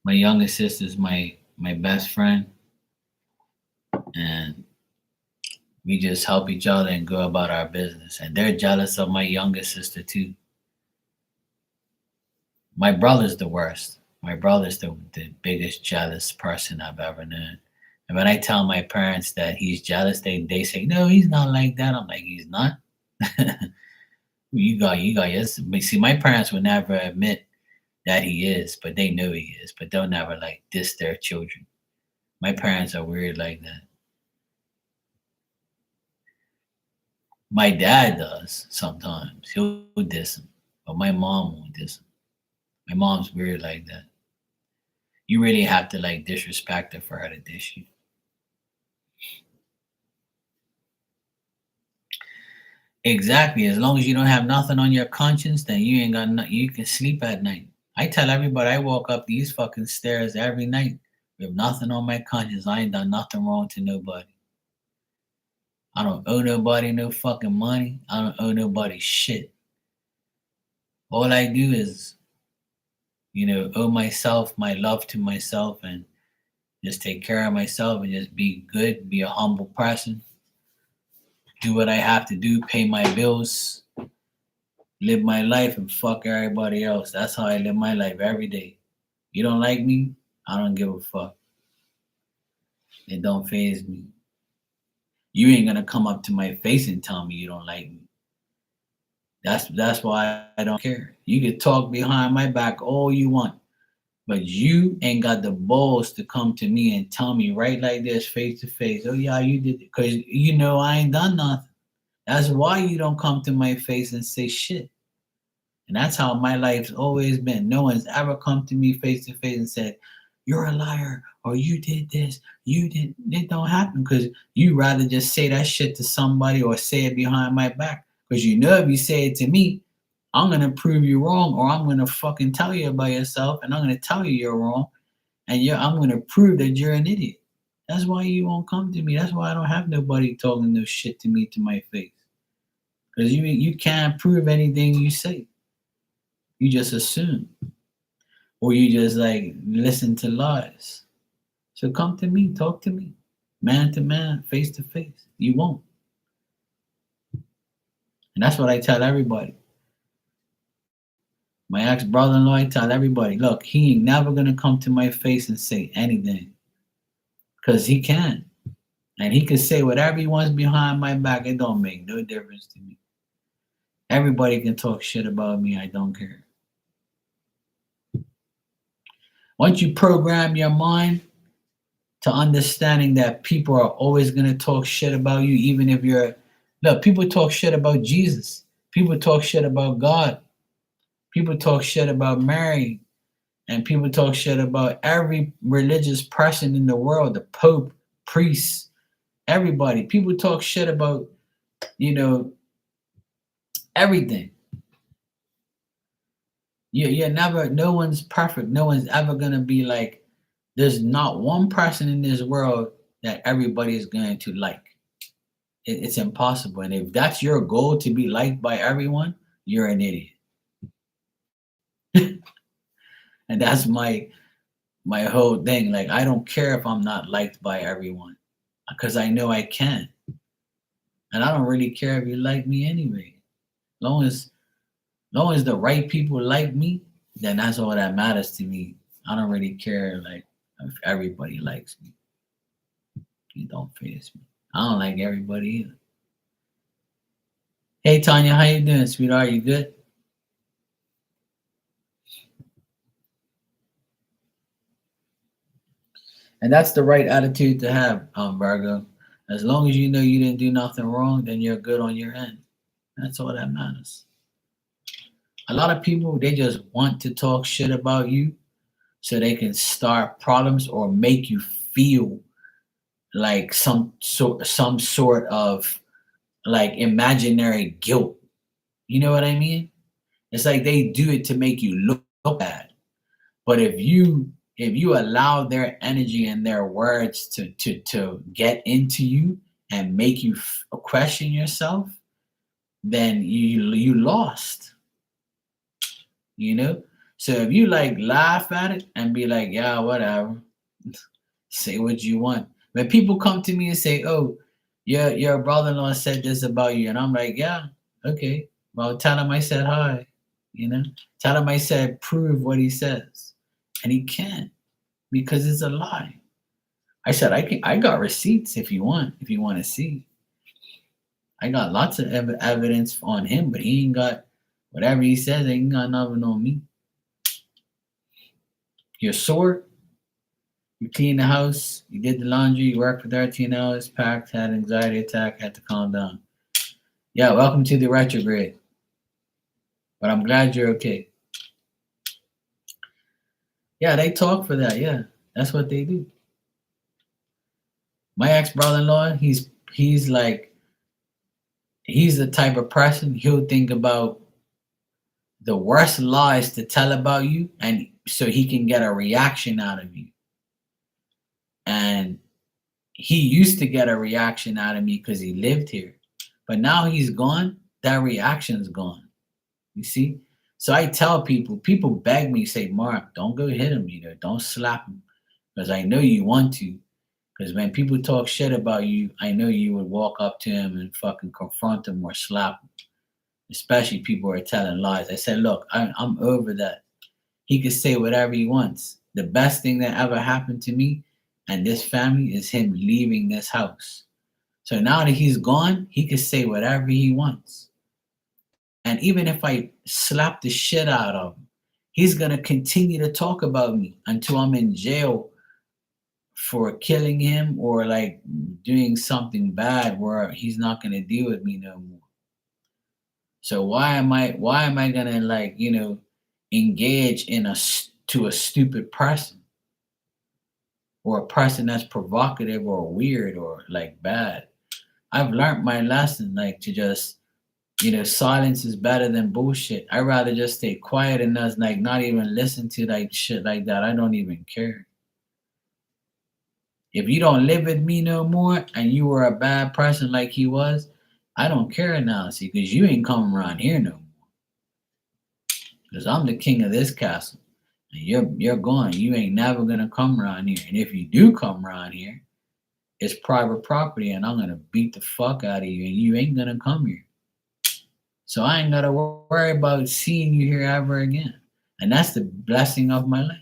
My youngest sister's my best friend, and we just help each other and go about our business. And they're jealous of my youngest sister too. My brother's the worst. My brother's the biggest jealous person I've ever known. And when I tell my parents that he's jealous, they say, no, he's not like that. I'm like, he's not. You got yes. But see, my parents would never admit that he is, but they know he is. But they'll never like diss their children. My parents are weird like that. My dad does sometimes. He'll diss him, but my mom won't diss him. My mom's weird like that. You really have to like disrespect her for her to diss you. Exactly. As long as you don't have nothing on your conscience, then you ain't got you can sleep at night. I tell everybody I walk up these fucking stairs every night with nothing on my conscience. I ain't done nothing wrong to nobody. I don't owe nobody no fucking money. I don't owe nobody shit. All I do is, owe myself my love to myself and just take care of myself and just be good, be a humble person, do what I have to do, pay my bills, live my life and fuck everybody else. That's how I live my life every day. You don't like me? I don't give a fuck. It don't phase me. You ain't gonna come up to my face and tell me you don't like me. That's why I don't care. You can talk behind my back all you want, but you ain't got the balls to come to me and tell me right like this, face to face. Oh yeah, you did it, cause you know I ain't done nothing. That's why you don't come to my face and say shit. And that's how my life's always been. No one's ever come to me face to face and said, you're a liar or you did this. You did it don't happen because you rather just say that shit to somebody or say it behind my back. Because you know if you say it to me, I'm gonna prove you wrong or I'm gonna fucking tell you about yourself and I'm gonna tell you you're wrong and I'm gonna prove that you're an idiot. That's why you won't come to me. That's why I don't have nobody talking no shit to me to my face. Because you can't prove anything you say. You just assume. Or you just like listen to lies. So come to me, talk to me, man to man, face to face. You won't. And that's what I tell everybody. My ex brother in law, I tell everybody, look, he ain't never gonna come to my face and say anything. Cause he can. And he can say whatever he wants behind my back. It don't make no difference to me. Everybody can talk shit about me. I don't care. Once you program your mind to understanding that people are always going to talk shit about you, even if you're, look, people talk shit about Jesus. People talk shit about God. People talk shit about Mary. And people talk shit about every religious person in the world, the Pope, priests, everybody. People talk shit about, you know, everything. You're never, no one's perfect. No one's ever going to be like, there's not one person in this world that everybody is going to like. It's impossible. And if that's your goal to be liked by everyone, you're an idiot. And that's my whole thing. Like I don't care if I'm not liked by everyone because I know I can. And I don't really care if you like me anyway. Long as the right people like me, then that's all that matters to me. I don't really care like if everybody likes me. You don't face me. I don't like everybody either. Hey Tanya, how you doing, sweetheart? You good? And that's the right attitude to have, Virgo. As long as you know you didn't do nothing wrong, then you're good on your end. That's all that matters. A lot of people they just want to talk shit about you so they can start problems or make you feel like some sort of like imaginary guilt. You know what I mean? It's like they do it to make you look bad. But if you allow their energy and their words to get into you and make you question yourself, then you lost. You know. So if you like laugh at it and be like, yeah, whatever, say what you want. When people come to me and say, oh, your brother-in-law said this about you, and I'm like, yeah, okay. Well, tell him I said hi, you know? Tell him I said prove what he says. And he can't because it's a lie. I said I got receipts if you want to see. I got lots of evidence on him, but he ain't got whatever he says, ain't got nothing on me. You're sore, you cleaned the house, you did the laundry, you worked for 13 hours, packed, had an anxiety attack, had to calm down. Yeah, welcome to the retrograde. But I'm glad you're okay. Yeah, they talk for that. Yeah, that's what they do. My ex brother-in-law, he's like he's the type of person he'll think about the worst lies to tell about you, and so he can get a reaction out of you. And he used to get a reaction out of me because he lived here, but now he's gone. That reaction's gone. You see? So I tell people beg me, say, Mark, don't go hit him, don't slap him. Because I know you want to. Because when people talk shit about you, I know you would walk up to him and fucking confront him or slap him. Especially people who are telling lies. I said, look, I'm over that. He could say whatever he wants. The best thing that ever happened to me and this family is him leaving this house. So now that he's gone, he can say whatever he wants. And even if I slap the shit out of him, he's going to continue to talk about me until I'm in jail for killing him or like doing something bad where he's not going to deal with me no more. So why am I going to like, engage in to a stupid person or a person that's provocative or weird or like bad? I've learned my lesson like to just silence is better than bullshit. I'd rather just stay quiet and not even listen to like shit like that. I don't even care. If you don't live with me no more and you were a bad person like he was, I don't care now, see, because you ain't coming around here no more. Because I'm the king of this castle. And you're gone. You ain't never gonna come around here. And if you do come around here, it's private property and I'm gonna beat the fuck out of you and you ain't gonna come here. So I ain't gotta worry about seeing you here ever again. And that's the blessing of my life.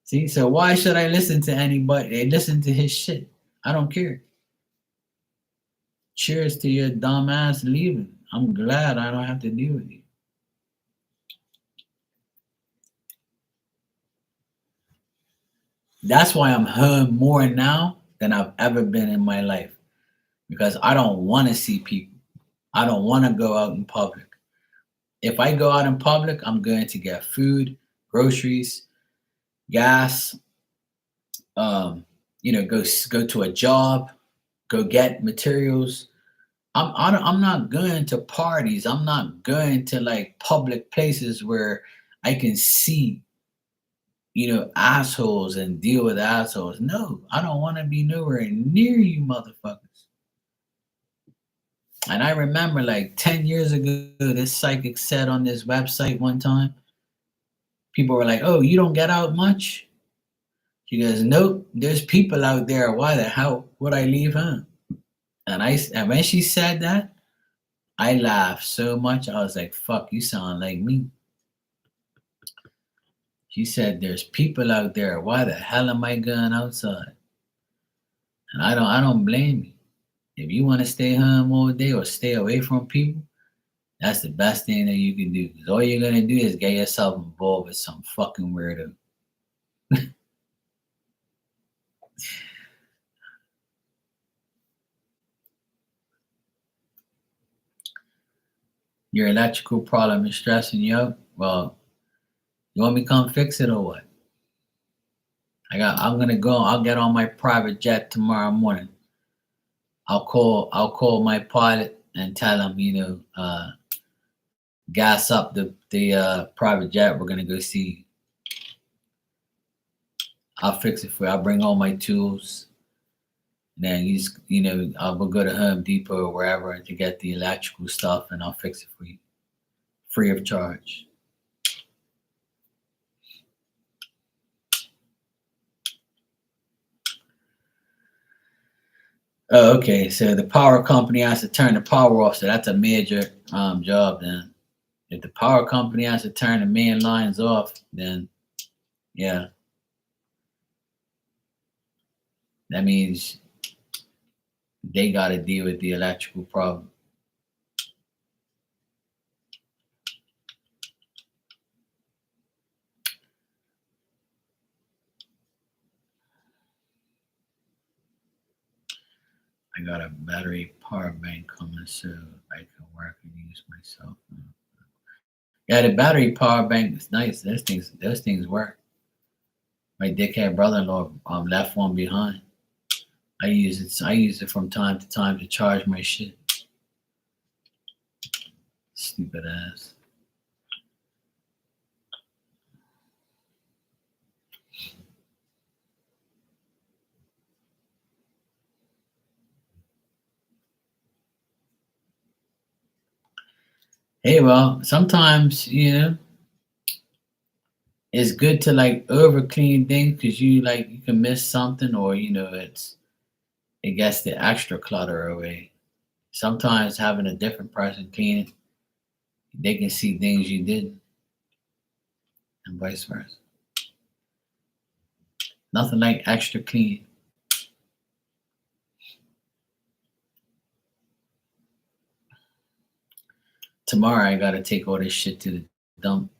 See, so why should I listen to anybody? Listen to his shit. I don't care. Cheers to your dumb ass leaving. I'm glad I don't have to deal with you. That's why I'm home more now than I've ever been in my life. Because I don't want to see people. I don't want to go out in public. If I go out in public, I'm going to get food, groceries, gas, go to a job, go get materials. I'm not going to parties. I'm not going to like public places where I can see, assholes and deal with assholes. No, I don't want to be nowhere near you motherfuckers. And I remember like 10 years ago, this psychic said on this website one time, people were like, oh, you don't get out much? She goes, nope, there's people out there. Why the hell would I leave home? And when she said that, I laughed so much. I was like, fuck, you sound like me. She said, there's people out there. Why the hell am I going outside? And I don't blame you. If you want to stay home all day or stay away from people, that's the best thing that you can do. Because all you're going to do is get yourself involved with some fucking weirdo. Your electrical problem is stressing you out? Well, you want me to come fix it or what? I'm gonna go. I'll get on my private jet tomorrow morning. I'll call my pilot and tell him, gas up the private jet. We're gonna go see you. I'll fix it for you. I'll bring all my tools. And then we'll go to Home Depot or wherever to get the electrical stuff, and I'll fix it for you, free of charge. Oh, okay. So the power company has to turn the power off. So that's a major job then. If the power company has to turn the main lines off, then yeah, that means they got to deal with the electrical problem. I got a battery power bank coming so I can work and use myself. Yeah, the battery power bank is nice. Those things work. My dickhead brother-in-law left one behind. I use it. I use it from time to time to charge my shit. Stupid ass. Hey, well, sometimes it's good to like over clean things because you can miss something or it gets the extra clutter away. Sometimes having a different person clean it, they can see things you did and vice versa. Nothing like extra clean. Tomorrow I gotta take all this shit to the dump.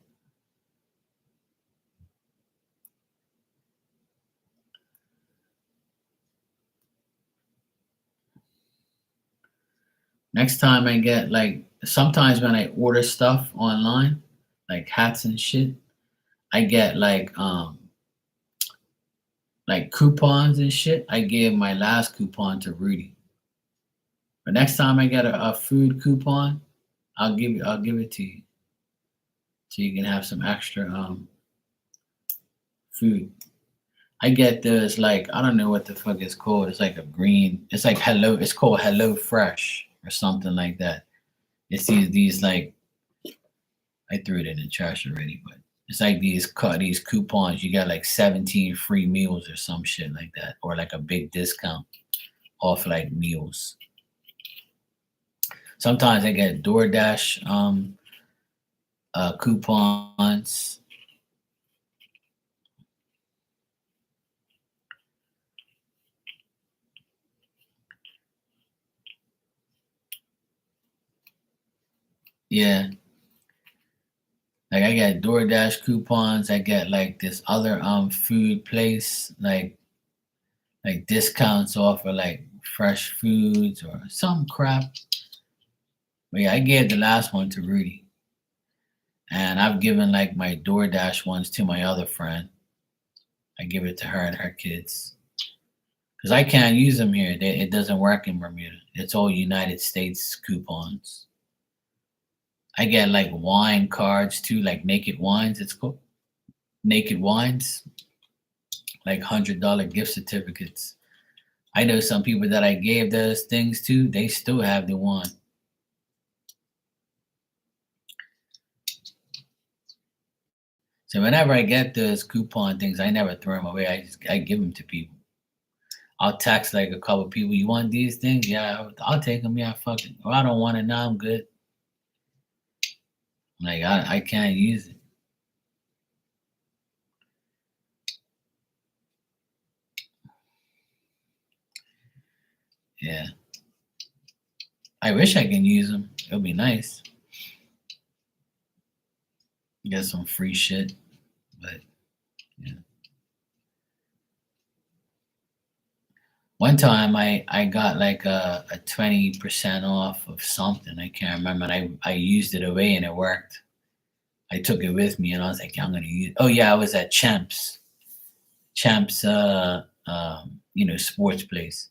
Next time I get like sometimes when I order stuff online, like hats and shit, I get like coupons and shit. I gave my last coupon to Rudy. But next time I get a food coupon, I'll give it to you so you can have some extra food. I get this like I don't know what the fuck it's called. It's like a green. It's like hello. It's called Hello Fresh or something like that. It's these like I threw it in the trash already, but it's like these coupons. You got like 17 free meals or some shit like that, or like a big discount off like meals. Sometimes I get DoorDash coupons. Yeah, like I get DoorDash coupons. I get like this other food place like discounts off of like fresh foods or some crap. But yeah, I gave the last one to Rudy, and I've given like my DoorDash ones to my other friend. I give it to her and her kids because I can't use them here. It doesn't work in Bermuda. It's all United States coupons. I get like wine cards too, like Naked Wines. It's called Naked Wines, like $100 gift certificates. I know some people that I gave those things to, they still have the one. So whenever I get those coupon things, I never throw them away. I give them to people. I'll text like a couple people. You want these things? Yeah, I'll take them. Yeah, fuck it. Or I don't want it now. I'm good. Like I can't use it. Yeah, I wish I can use them. It'll be nice. Get some free shit. But yeah. One time I got like a 20% off of something. I can't remember. And I used it away and it worked. I took it with me and I was like, I'm gonna use. Oh yeah, I was at Champs, sports place.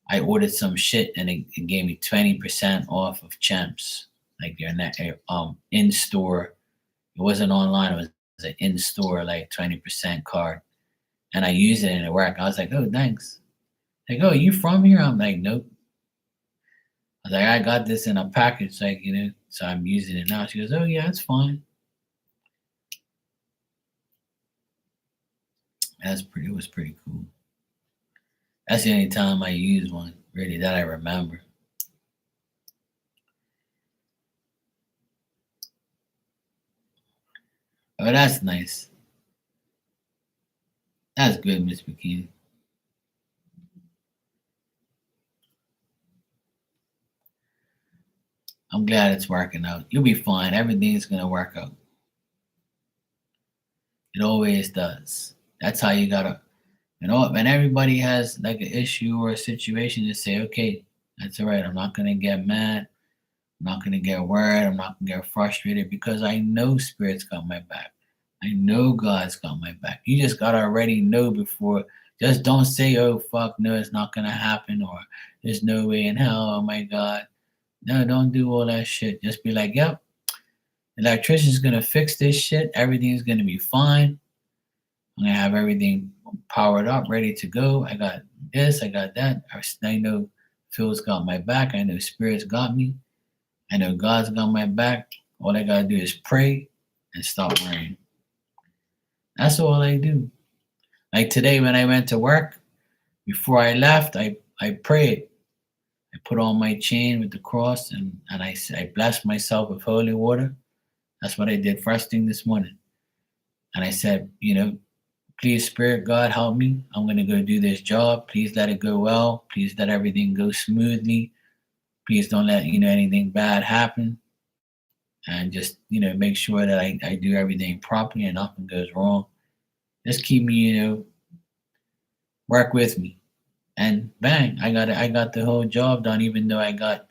I ordered some shit and it gave me 20% off of Champs. Like their in store. It wasn't online. It was an in store like 20% card, and I used it and it worked. I was like, oh thanks. Like, oh, you from here? I'm like, nope. I was like, I got this in a package, like so I'm using it now. She goes, oh yeah, it's fine. That's pretty. It was pretty cool. That's the only time I use one, really, that I remember. Oh, that's nice. That's good, Miss Bikini. I'm glad it's working out. You'll be fine. Everything's gonna work out. It always does. That's how you gotta, when everybody has like an issue or a situation, just say, okay, that's all right. I'm not gonna get mad. I'm not gonna get worried. I'm not gonna get frustrated because I know Spirit's got my back. I know God's got my back. You just gotta already know before. Just don't say, oh fuck, no, it's not gonna happen, or there's no way in hell. Oh my God. No, don't do all that shit. Just be like, yep, the electrician's gonna fix this shit. Everything's gonna be fine. I'm gonna have everything powered up, ready to go. I got this, I got that. I know Phil's got my back. I know Spirit's got me. I know God's got my back. All I gotta do is pray and stop worrying. That's all I do. Like today when I went to work, before I left, I prayed. I put on my chain with the cross and I blessed myself with holy water. That's what I did first thing this morning. And I said, please, Spirit God, help me. I'm going to go do this job. Please let it go well. Please let everything go smoothly. Please don't let, anything bad happen. And just, make sure that I do everything properly and nothing goes wrong. Just keep me, work with me. And bang, I got the whole job done, even though I got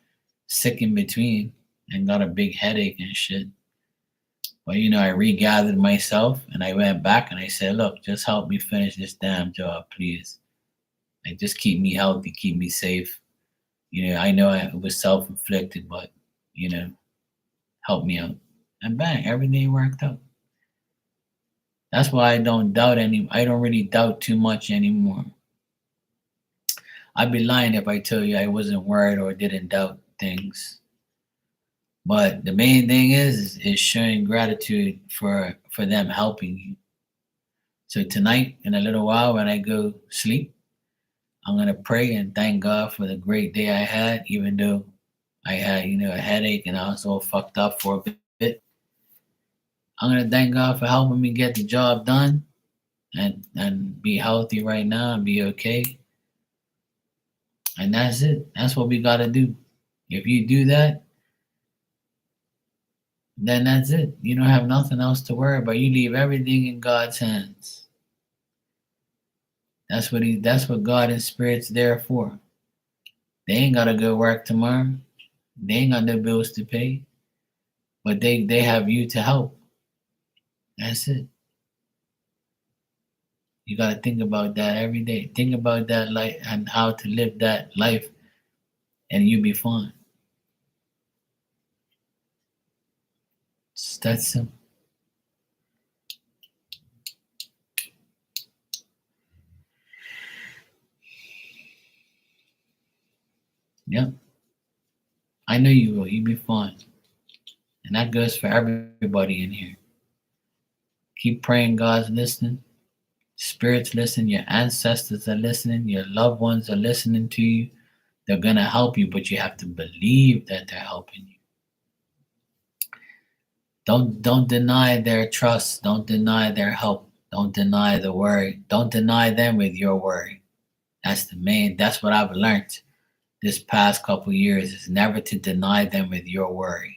sick in between and got a big headache and shit. But I regathered myself and I went back and I said, look, just help me finish this damn job, please. Like just keep me healthy, keep me safe. I know it was self inflicted, but you know, help me out. And bang, everything worked out. That's why I don't really doubt too much anymore. I'd be lying if I tell you I wasn't worried or didn't doubt things. But the main thing is showing gratitude for them helping you. So tonight, in a little while, when I go sleep, I'm gonna pray and thank God for the great day I had, even though I had, a headache and I was all fucked up for a bit. I'm gonna thank God for helping me get the job done and be healthy right now and be okay. And that's it. That's what we gotta do. If you do that, then that's it. You don't have nothing else to worry about. You leave everything in God's hands. That's what God and Spirit's there for. They ain't gotta go work tomorrow. They ain't got no bills to pay. But they have you to help. That's it. You gotta think about that every day. Think about that life and how to live that life and you be fine. It's that simple. Yep. I know you will. You be fine. And that goes for everybody in here. Keep praying God's listening. Spirits listen. Your ancestors are listening. Your loved ones are listening to you. They're going to help you, but you have to believe that they're helping you. Don't deny their trust. Don't deny their help. Don't deny the worry. Don't deny them with your worry. That's what I've learned this past couple years is never to deny them with your worry.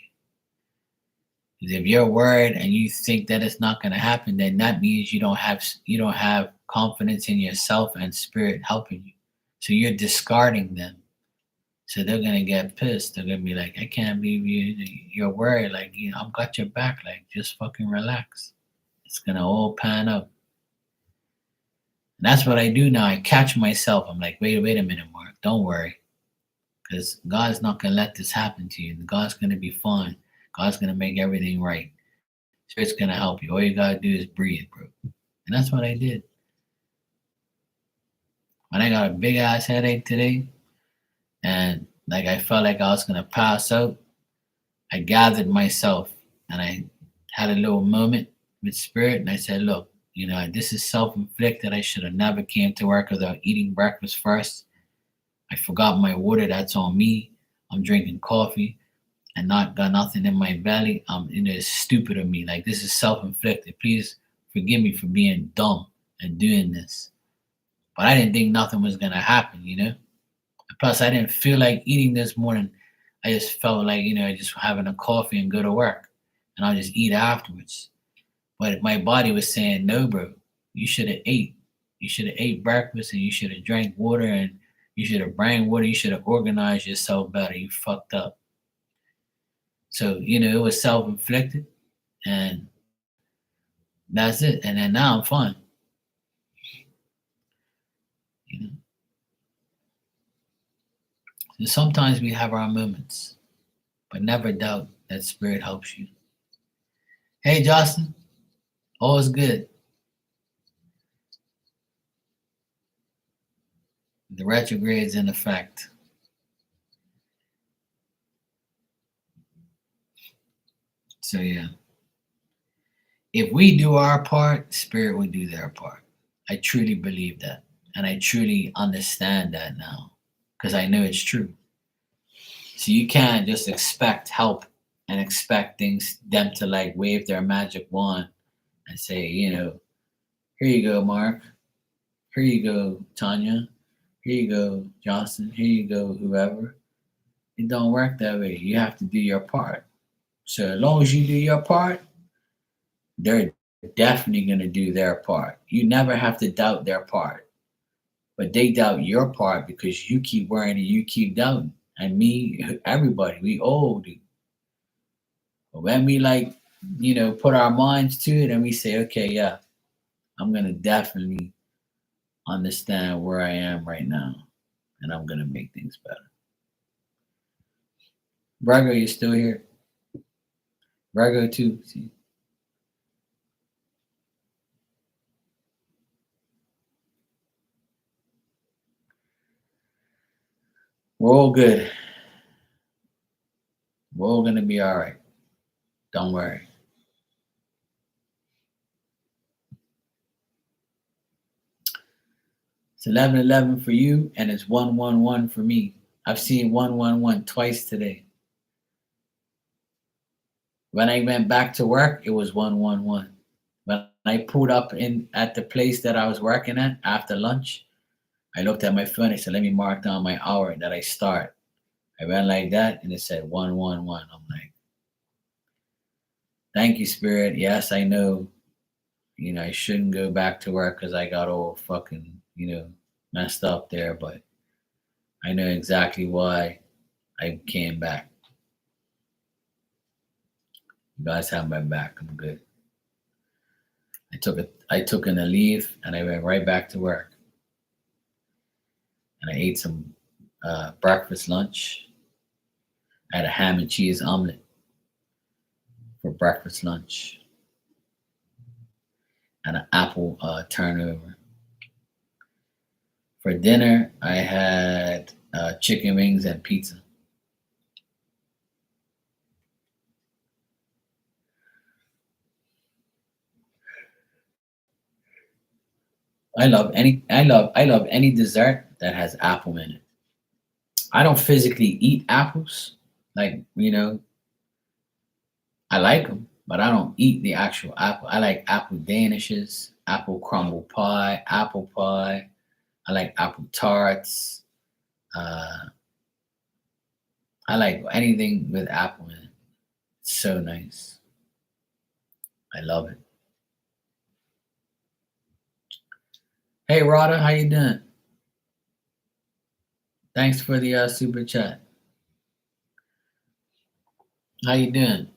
Because if you're worried and you think that it's not going to happen, then that means you don't have confidence in yourself and Spirit helping you. So you're discarding them. So they're gonna get pissed. They're gonna be like, I can't believe you're worried. Like, I've got your back. Like, just fucking relax. It's gonna all pan out. And that's what I do now. I catch myself. I'm like, wait a minute, Mark. Don't worry. Because God's not gonna let this happen to you. God's gonna be fine. God's gonna make everything right. Spirit's gonna help you. All you gotta do is breathe, bro. And that's what I did. When I got a big ass headache today, and like I felt like I was gonna pass out, I gathered myself and I had a little moment with Spirit and I said, look, This is self-inflicted. I should have never came to work without eating breakfast first. I forgot my water. That's on me. I'm drinking coffee and not got nothing in my belly. It's stupid of me. Like, this is self-inflicted. Please forgive me for being dumb and doing this. But I didn't think nothing was gonna happen. Plus, I didn't feel like eating this morning. I just felt like, just having a coffee and go to work, and I'll just eat afterwards. But my body was saying, no, bro, you should have ate. You should have ate breakfast, and you should have drank water, and you should have drank water. You should have organized yourself better. You fucked up. So, it was self inflicted, and that's it. And then now I'm fine. You know. So sometimes we have our moments, but never doubt that spirit helps you. Hey, Justin, all is good. The retrograde's in effect. So yeah. If we do our part, spirit will do their part. I truly believe that. And I truly understand that now. Because I know it's true. So you can't just expect help and expect them to like wave their magic wand and say, here you go, Mark. Here you go, Tanya. Here you go, Johnson. Here you go, whoever. It don't work that way. You have to do your part. So as long as you do your part, they're definitely going to do their part. You never have to doubt their part. But they doubt your part because you keep worrying and you keep doubting. And me, everybody, we all do. But when we put our minds to it and we say, okay, yeah, I'm going to definitely understand where I am right now. And I'm going to make things better. Virgo, you still here? Virgo too. See? We're all good. We're all going to be all right. Don't worry. It's 11:11 for you, and it's 111 for me. I've seen 111 twice today. When I went back to work, it was 111. When I pulled up in at the place that I was working at after lunch, I looked at my phone. I said, "Let me mark down my hour that I start." I went like that, and it said 111. I'm like, "Thank you, Spirit. Yes, I know. I shouldn't go back to work because I got all fucking messed up there, but I know exactly why I came back. You guys have my back. I'm good." I took in a leave and I went right back to work. And I ate some breakfast lunch. I had a ham and cheese omelet for breakfast lunch and an apple turnover. For dinner, I had chicken wings and pizza. I love any dessert that has apple in it. I don't physically eat apples. Like, I like them, but I don't eat the actual apple. I like apple danishes, apple crumble pie, apple pie. I like apple tarts. Uh, I like anything with apple in it. It's so nice. I love it. Hey, Rada, how you doing? Thanks for the super chat. How you doing?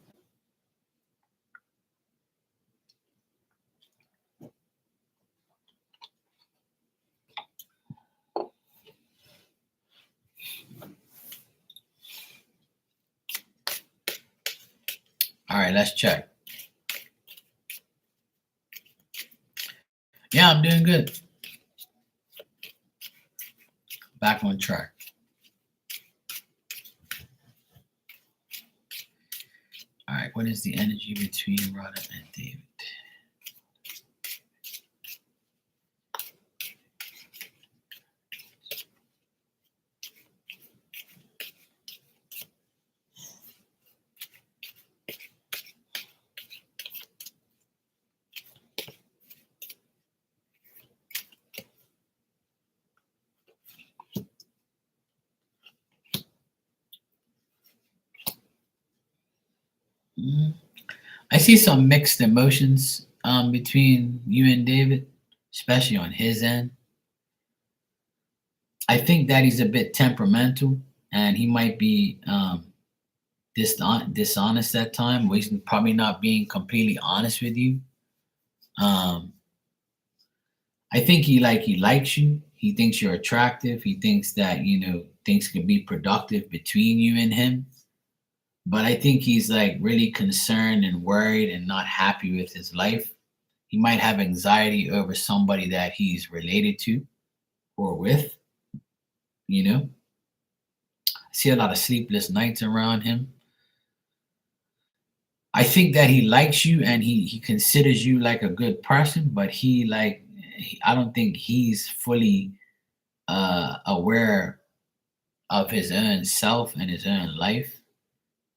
All right, let's check. Yeah, I'm doing good. Back on track. All right, what is the energy between Rada and David? I see some mixed emotions between you and David, especially on his end. I think that he's a bit temperamental and he might be dishonest at time. He's probably not being completely honest with you. Um, I think he likes you. He thinks you're attractive. He thinks that things can be productive between you and him. But I think he's like really concerned and worried and not happy with his life. He might have anxiety over somebody that he's related to or with. You know, I see a lot of sleepless nights around him. I think that he likes you and he considers you like a good person, but I don't think he's fully aware of his own self and his own life.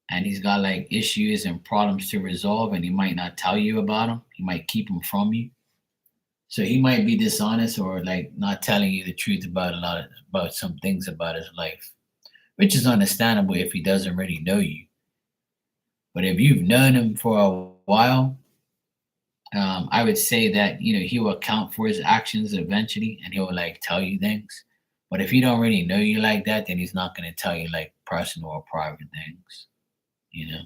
And he's got like issues and problems to resolve, and he might not tell you about them. He might keep them from you. So he might be dishonest or like not telling you the truth about some things about his life, which is understandable if he doesn't really know you. But if you've known him for a while, I would say that he will account for his actions eventually, and he'll like tell you things. But if he don't really know you like that, then he's not going to tell you like personal or private things. You know.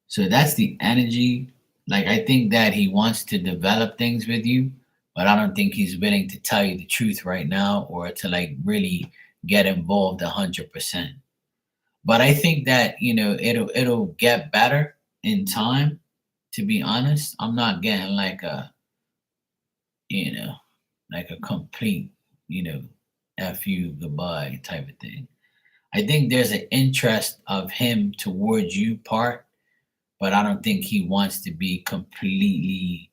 So that's the energy. Like I think that he wants to develop things with you, but I don't think he's willing to tell you the truth right now or to like really get involved 100%. But I think that it'll get better in time. To be honest, I'm not getting like you know a complete you know f you goodbye type of thing. I think there's an interest of him towards you part, but I don't think he wants to be completely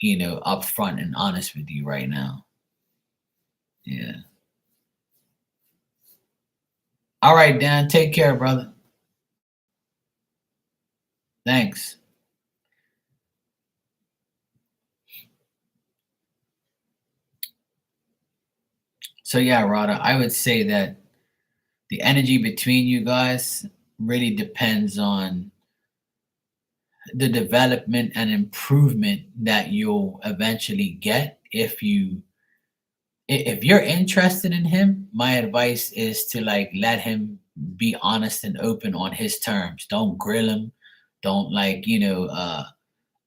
upfront and honest with you right now. Yeah. All right, Dan. Take care, brother. Thanks. So yeah, Rada, I would say that the energy between you guys really depends on the development and improvement that you'll eventually get if you're interested in him. My advice is to like let him be honest and open on his terms. Don't grill him. Don't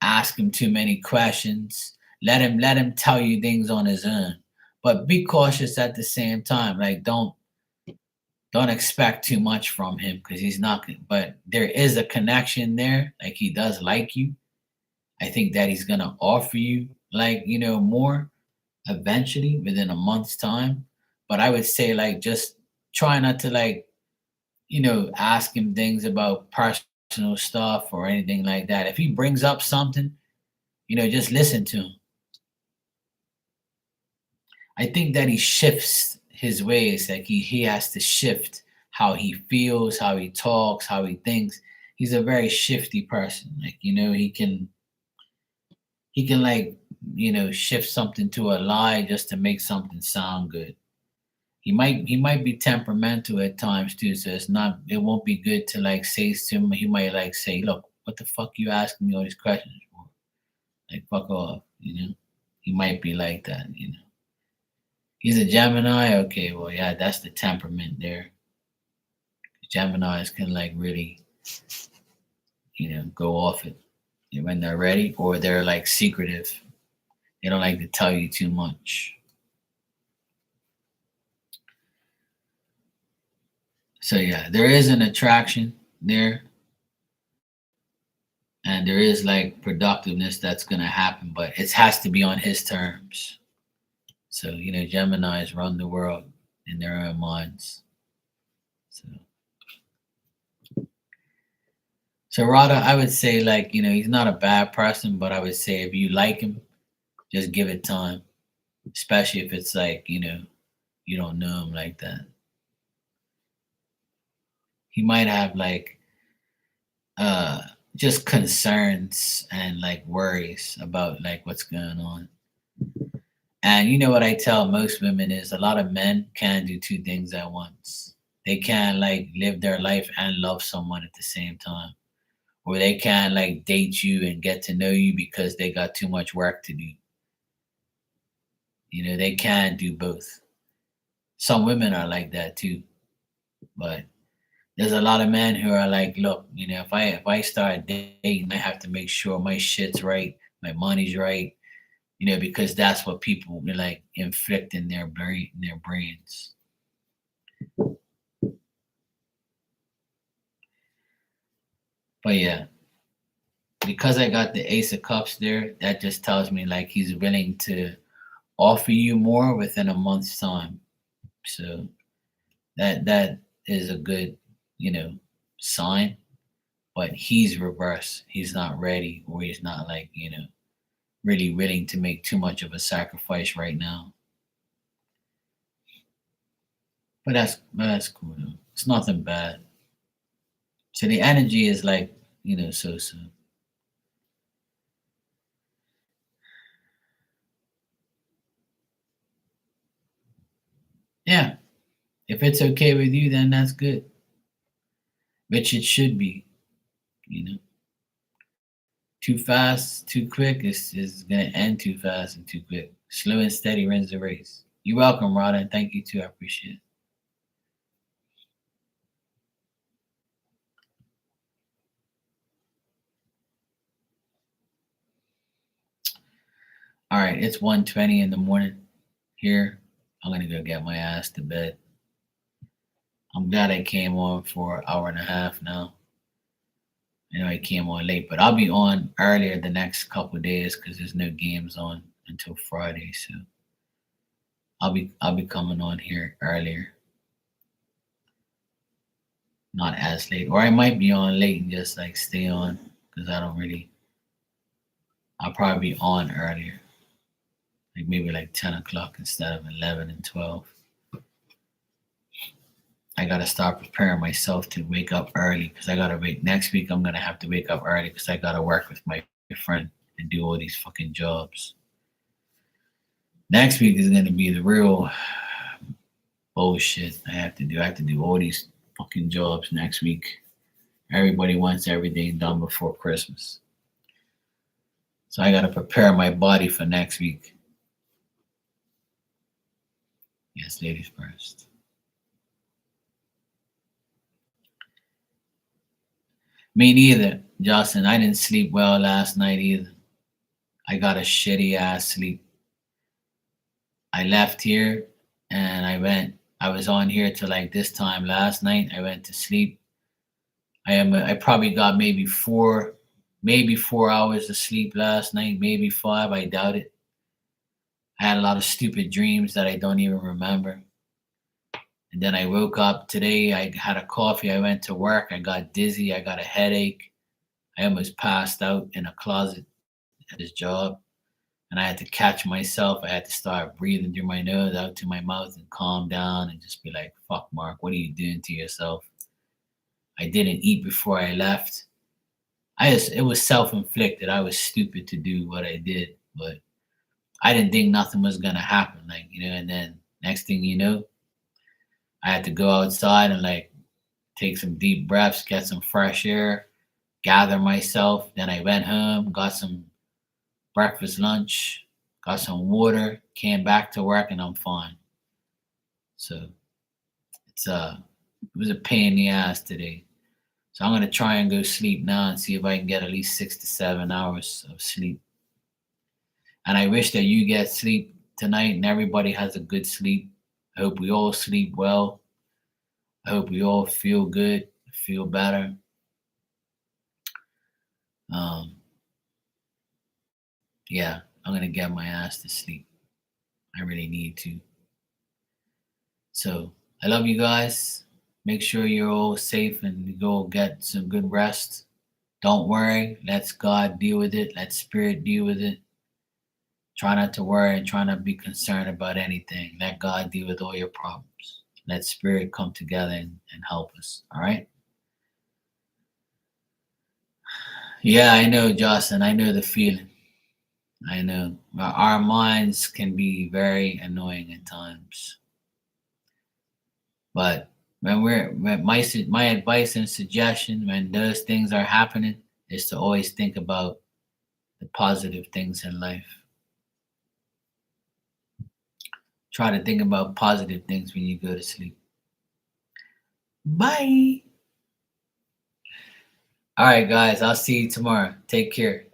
ask him too many questions. Let him tell you things on his own, but be cautious at the same time. Like don't expect too much from him because he's not but there is a connection there. Like he does like you. I think that he's gonna offer you like more eventually within a month's time. But I would say like just try not to like ask him things about personal stuff or anything like that. If he brings up something, just listen to him. I think that he shifts his ways. Like he has to shift how he feels, how he talks, how he thinks. He's a very shifty person. Like he can like shift something to a lie just to make something sound good. He might be temperamental at times too, so it won't be good to like say to him. He might like say, "Look, what the fuck you asking me all these questions for? Like fuck off," He might be like that. He's a Gemini. Okay, well, yeah, that's the temperament there. Geminis can like really, go off it when they're ready, or they're like secretive. They don't like to tell you too much. So yeah, there is an attraction there, and there is like productiveness that's gonna happen, but it has to be on his terms. So Geminis run the world in their own minds. So so Rada, I would say like he's not a bad person, but I would say if you like him, just give it time, especially if it's like you don't know him like that. He might have like uh just concerns and like worries about like what's going on. And what I tell most women is a lot of men can do two things at once. They can't like live their life and love someone at the same time. Or they can't like date you and get to know you because they got too much work to do. You know, they can't do both. Some women are like that too. But there's a lot of men who are like, look, you know, if I start dating, I have to make sure my shit's right, my money's right, you know, because that's what people like inflict in their brains. But yeah, because I got the Ace of Cups there, that just tells me like he's willing to offer you more within a month's time. So that is a good, you know, sign. But he's reverse. He's not ready, or he's not like, you know, really willing to make too much of a sacrifice right now. But that's cool though. It's nothing bad. So the energy is like, you know, so. Yeah. If it's okay with you, then that's good. Which it should be, you know. Too fast, too quick is gonna end too fast and too quick. Slow and steady wins the race. You're welcome, Rada, and thank you too. I appreciate it. All right, it's 1:20 in the morning here. I'm gonna go get my ass to bed. I'm glad I came on for an hour and a half now. I know I came on late, but I'll be on earlier the next couple of days because there's no games on until Friday. So I'll be coming on here earlier, not as late, or I might be on late and just like stay on because I don't really. I'll probably be on earlier, like maybe like 10 o'clock instead of 11 and 12. I gotta start preparing myself to wake up early because I gotta wake next week. I'm gonna have to wake up early because I gotta work with my friend and do all these fucking jobs. Next week is gonna be the real bullshit I have to do. I have to do all these fucking jobs next week. Everybody wants everything done before Christmas. So I gotta prepare my body for next week. Yes, ladies first. Me neither, Justin. I didn't sleep well last night either. I got a shitty ass sleep. I left here and I was on here till like this time last night. I went to sleep. I probably got maybe 4 hours of sleep last night, maybe five. I doubt it. I had a lot of stupid dreams that I don't even remember. And then I woke up today. I had a coffee. I went to work. I got dizzy. I got a headache. I almost passed out in a closet at this job. And I had to catch myself. I had to start breathing through my nose, out to my mouth, and calm down and just be like, fuck, Mark, what are you doing to yourself? I didn't eat before I left. It was self inflicted. I was stupid to do what I did, but I didn't think nothing was going to happen. Like, you know, and then next thing you know, I had to go outside and like take some deep breaths, get some fresh air, gather myself. Then I went home, got some breakfast, lunch, got some water, came back to work, and I'm fine. So it was a pain in the ass today. So I'm gonna try and go sleep now and see if I can get at least 6 to 7 hours of sleep. And I wish that you get sleep tonight and everybody has a good sleep. I hope we all sleep well. I hope we all feel good, feel better. Um, yeah, I'm gonna get my ass to sleep. I really need to. So I love you guys. Make sure you're all safe and you go get some good rest. Don't worry. Let God deal with it. Let Spirit deal with it. Try not to worry and try not to be concerned about anything. Let God deal with all your problems. Let Spirit come together and help us. All right? Yeah, I know, Justin. I know the feeling. I know. Our minds can be very annoying at times. But when my advice and suggestion when those things are happening is to always think about the positive things in life. Try to think about positive things when you go to sleep. Bye. All right, guys. I'll see you tomorrow. Take care.